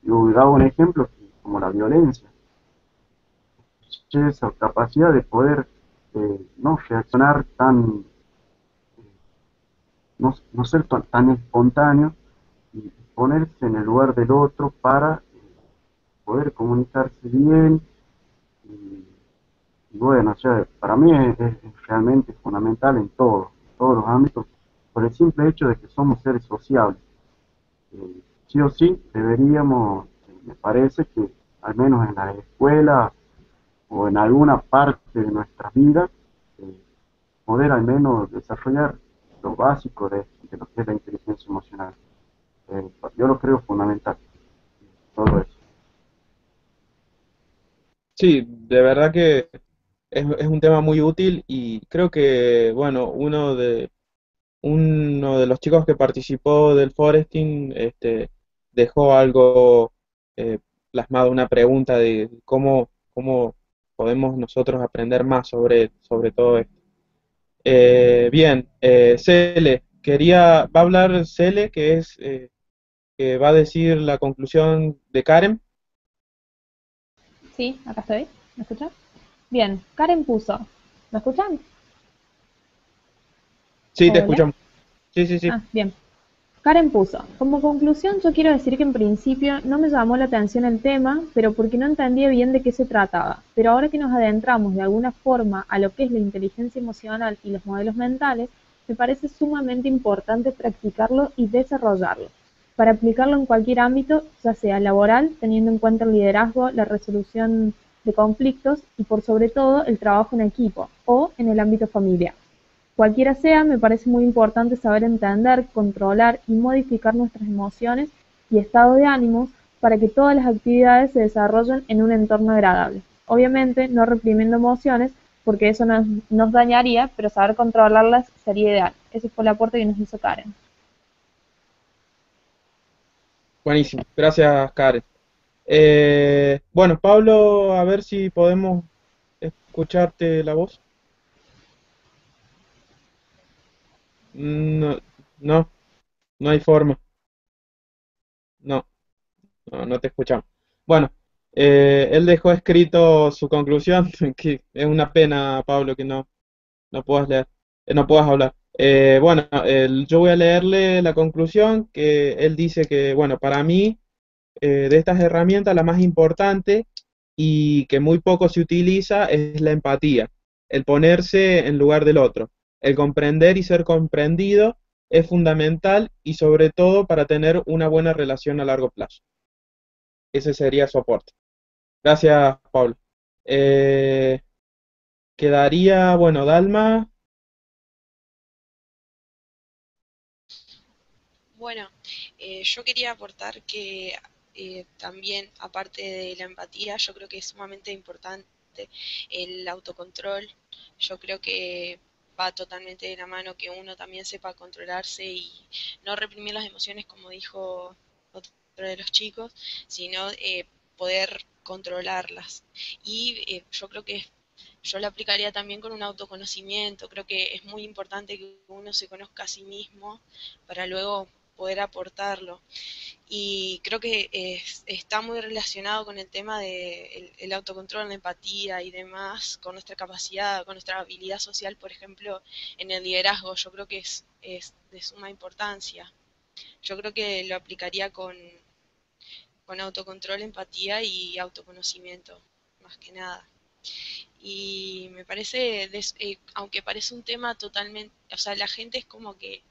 Yo daba un ejemplo como la violencia, esa capacidad de poder no reaccionar no ser tan espontáneo y ponerse en el lugar del otro para poder comunicarse bien. Y, y bueno, o sea, para mí es realmente fundamental en todos los ámbitos, por el simple hecho de que somos seres sociables. Sí o sí deberíamos, me parece que al menos en la escuela o en alguna parte de nuestra vida, eh, poder al menos desarrollar lo básico de lo que es la inteligencia emocional. Yo lo creo fundamental, todo eso. sí, de verdad que es un tema muy útil y creo que, bueno, uno de los chicos que participó del Foresting dejó algo eh, plasmado, una pregunta de cómo podemos nosotros aprender más sobre todo esto. Bien, Cele, va a hablar Cele, que va a decir la conclusión de Karen. Sí, acá estoy. ¿Me escuchan? Bien, Karen puso. ¿Me escuchan? Sí, te Hola. escuchamos. Sí, sí, sí. Ah, bien. Karen puso, como conclusión yo quiero decir que en principio no me llamó la atención el tema, pero porque no entendía bien de qué se trataba. Pero ahora que nos adentramos de alguna forma a lo que es la inteligencia emocional y los modelos mentales, me parece sumamente importante practicarlo y desarrollarlo, para aplicarlo en cualquier ámbito, ya sea laboral, teniendo en cuenta el liderazgo, la resolución de conflictos y por sobre todo el trabajo en equipo o en el ámbito familiar. Cualquiera sea, me parece muy importante saber entender, controlar y modificar nuestras emociones y estado de ánimos para que todas las actividades se desarrollen en un entorno agradable. Obviamente, no reprimiendo emociones, porque eso nos dañaría, pero saber controlarlas sería ideal. Ese fue el aporte que nos hizo Karen. Buenísimo. Gracias, Karen. Bueno, Pablo, a ver si podemos escucharte la voz. No, no, no hay forma. No, no te escuchamos. Bueno, él dejó escrito su conclusión, que es una pena, Pablo, que no puedas leer, no puedas hablar. Bueno, yo voy a leerle la conclusión que él dice que, bueno, para mí, de estas herramientas, la más importante y que muy poco se utiliza es la empatía, el ponerse en lugar del otro. El comprender y ser comprendido es fundamental y sobre todo para tener una buena relación a largo plazo. Ese sería su aporte. Gracias, Pablo. Eh, Quedaría, bueno, Dalma. Bueno, yo quería aportar que también, aparte de la empatía, yo creo que es sumamente importante el autocontrol. Yo creo que va totalmente de la mano que uno también sepa controlarse y no reprimir las emociones, como dijo otro de los chicos, sino poder controlarlas. Y yo creo que yo lo aplicaría también con un autoconocimiento. Creo que es muy importante que uno se conozca a sí mismo para luego poder aportarlo. Y creo que está muy relacionado con el tema de el autocontrol, la empatía y demás, con nuestra capacidad, con nuestra habilidad social, por ejemplo, en el liderazgo. Yo creo que es de suma importancia. Yo creo que lo aplicaría con autocontrol, empatía y autoconocimiento, más que nada. Y me parece, aunque parece un tema totalmente, o sea, la gente es como que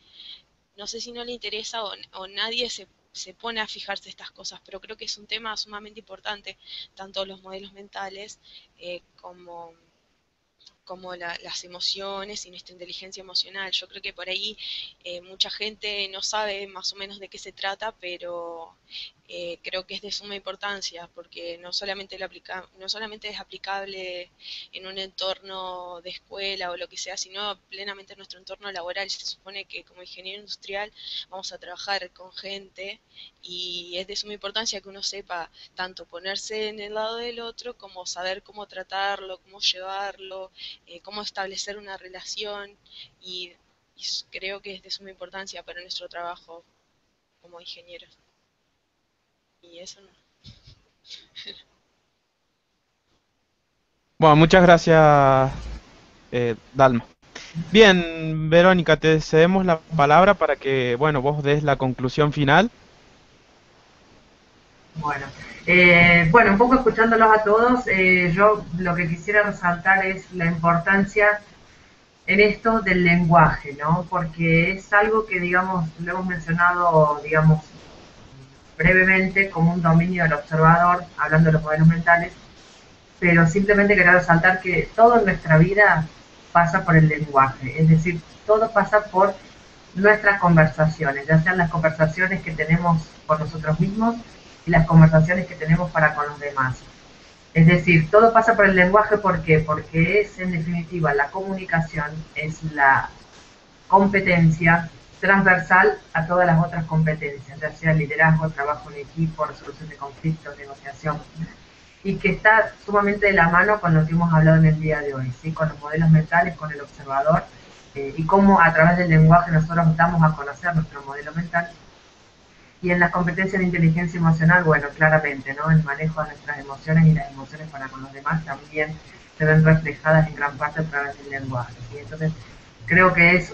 no sé si no le interesa o nadie se pone a fijarse estas cosas, pero creo que es un tema sumamente importante, tanto los modelos mentales como las emociones y nuestra inteligencia emocional. Yo creo que por ahí mucha gente no sabe más o menos de qué se trata, pero creo que es de suma importancia porque no solamente es aplicable en un entorno de escuela o lo que sea, sino plenamente en nuestro entorno laboral. Se supone que como ingeniero industrial vamos a trabajar con gente y es de suma importancia que uno sepa tanto ponerse en el lado del otro como saber cómo tratarlo, cómo llevarlo, cómo establecer una relación y creo que es de suma importancia para nuestro trabajo como ingenieros. Y eso no. Bueno, muchas gracias, Dalma. Bien, Verónica, te cedemos la palabra para que, bueno, vos des la conclusión final. Bueno, bueno, un poco escuchándolos a todos, yo lo que quisiera resaltar es la importancia en esto del lenguaje, ¿no? Porque es algo que, digamos, lo hemos mencionado, digamos, brevemente como un dominio del observador, hablando de los modelos mentales, pero simplemente quería resaltar que todo en nuestra vida pasa por el lenguaje, es decir, todo pasa por nuestras conversaciones, ya sean las conversaciones que tenemos con nosotros mismos y las conversaciones que tenemos para con los demás. Es decir, todo pasa por el lenguaje, ¿por qué? Porque es, en definitiva, la comunicación es la competencia transversal a todas las otras competencias, ya sea liderazgo, trabajo en equipo, resolución de conflictos, negociación, y que está sumamente de la mano con lo que hemos hablado en el día de hoy, ¿sí? Con los modelos mentales, con el observador, y cómo a través del lenguaje nosotros damos a conocer nuestro modelo mental. Y en las competencias de inteligencia emocional, bueno, claramente, ¿no? El manejo de nuestras emociones y las emociones para con los demás también se ven reflejadas en gran parte a través del lenguaje, ¿sí? Entonces, creo que es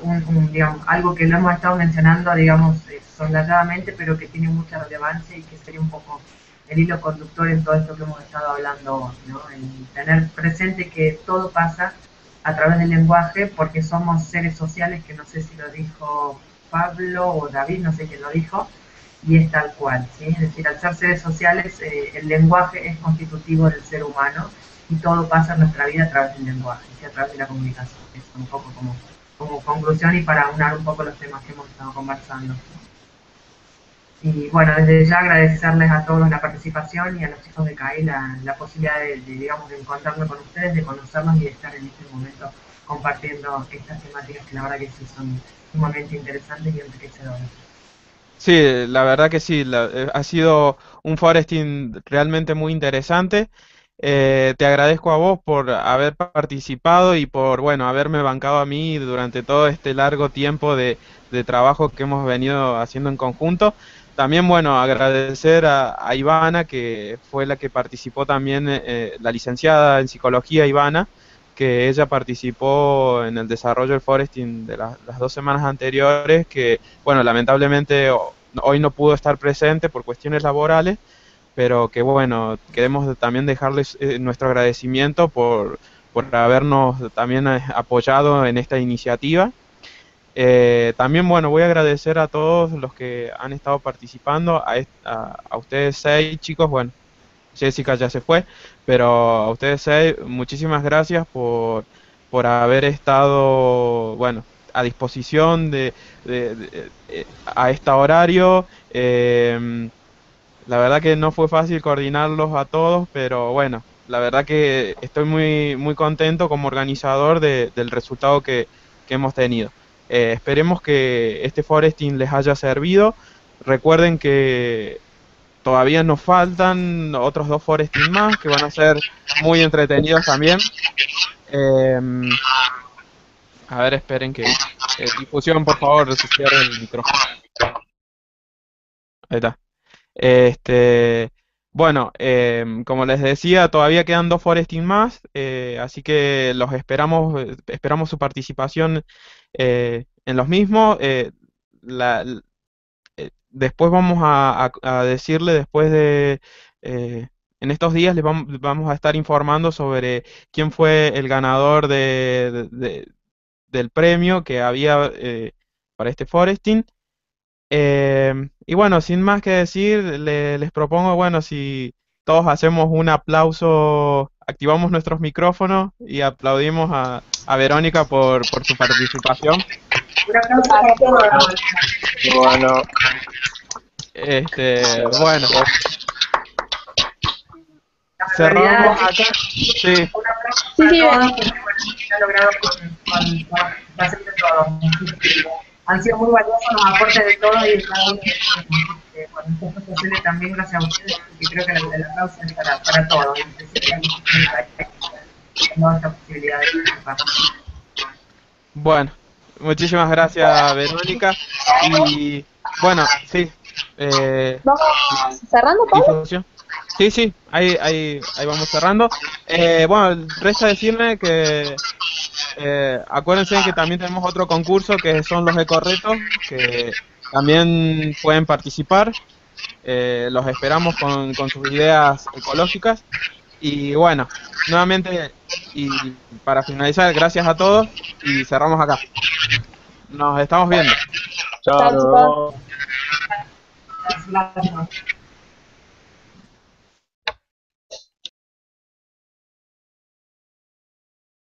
digamos, algo que lo hemos estado mencionando, digamos, soslayadamente, pero que tiene mucha relevancia y que sería un poco el hilo conductor en todo esto que hemos estado hablando hoy, ¿no? El tener presente que todo pasa a través del lenguaje porque somos seres sociales, que no sé si lo dijo Pablo o David, no sé quién lo dijo, y es tal cual, ¿sí? Es decir, al ser seres sociales, el lenguaje es constitutivo del ser humano y todo pasa en nuestra vida a través del lenguaje, ¿sí? A través de la comunicación. Es un poco como conclusión y para aunar un poco los temas que hemos estado conversando. Y bueno, desde ya agradecerles a todos la participación y a los chicos de CAI la posibilidad digamos, de encontrarme con ustedes, de conocerlos y de estar en este momento compartiendo estas temáticas que la verdad que sí son sumamente interesantes y enriquecedoras. Sí, la verdad que sí, ha sido un foresting realmente muy interesante. Te agradezco a vos por haber participado y por, bueno, haberme bancado a mí durante todo este largo tiempo de trabajo que hemos venido haciendo en conjunto. También, bueno, agradecer a Ivana, que fue la que participó también, la licenciada en psicología Ivana, que ella participó en el desarrollo del foresting de las 2 semanas anteriores, que, bueno, lamentablemente hoy no pudo estar presente por cuestiones laborales, pero que, bueno, queremos también dejarles nuestro agradecimiento por habernos también apoyado en esta iniciativa. También, bueno, voy a agradecer a todos los que han estado participando, a ustedes 6 chicos, bueno, Jessica ya se fue, pero a ustedes 6, muchísimas gracias por haber estado, bueno, a disposición a este horario. La verdad que no fue fácil coordinarlos a todos, pero bueno, la verdad que estoy muy contento como organizador del resultado que hemos tenido. Esperemos que este foresting les haya servido. Recuerden que todavía nos faltan otros 2 foresting más que van a ser muy entretenidos también. Eh, a ver, esperen que difusión, por favor, se cierre el micrófono. Ahí está. Bueno, como les decía, todavía quedan 2 foresting más, así que los esperamos su participación en los mismos. Después vamos a decirle, después en estos días les vamos a estar informando sobre quién fue el ganador del premio que había para este foresting. Y bueno, sin más que decir, les propongo, bueno, si todos hacemos un aplauso, activamos nuestros micrófonos y aplaudimos a Verónica por su participación. Un aplauso para todos. Bueno, Bueno, cerramos acá. Sí, Un aplauso Sí, para sí, todos porque bueno, se ha logrado con la participación de todos. Han sido muy valiosos los aportes de todos y de cada uno de ustedes. Bueno, esto fue posible también gracias a ustedes, y creo que el aplauso es para todos, especialmente que tenemos esta posibilidad de participar. bueno, muchísimas gracias, Verónica. Y bueno, sí, vamos cerrando, Pablo. difusión. Sí, ahí vamos cerrando. Bueno, resta decirme que acuérdense que también tenemos otro concurso que son los ecoretos, que también pueden participar. Los esperamos con sus ideas ecológicas. Y bueno, nuevamente, y para finalizar, gracias a todos y cerramos acá. Nos estamos viendo. chao, Chao, nos chicos. vemos. Gracias.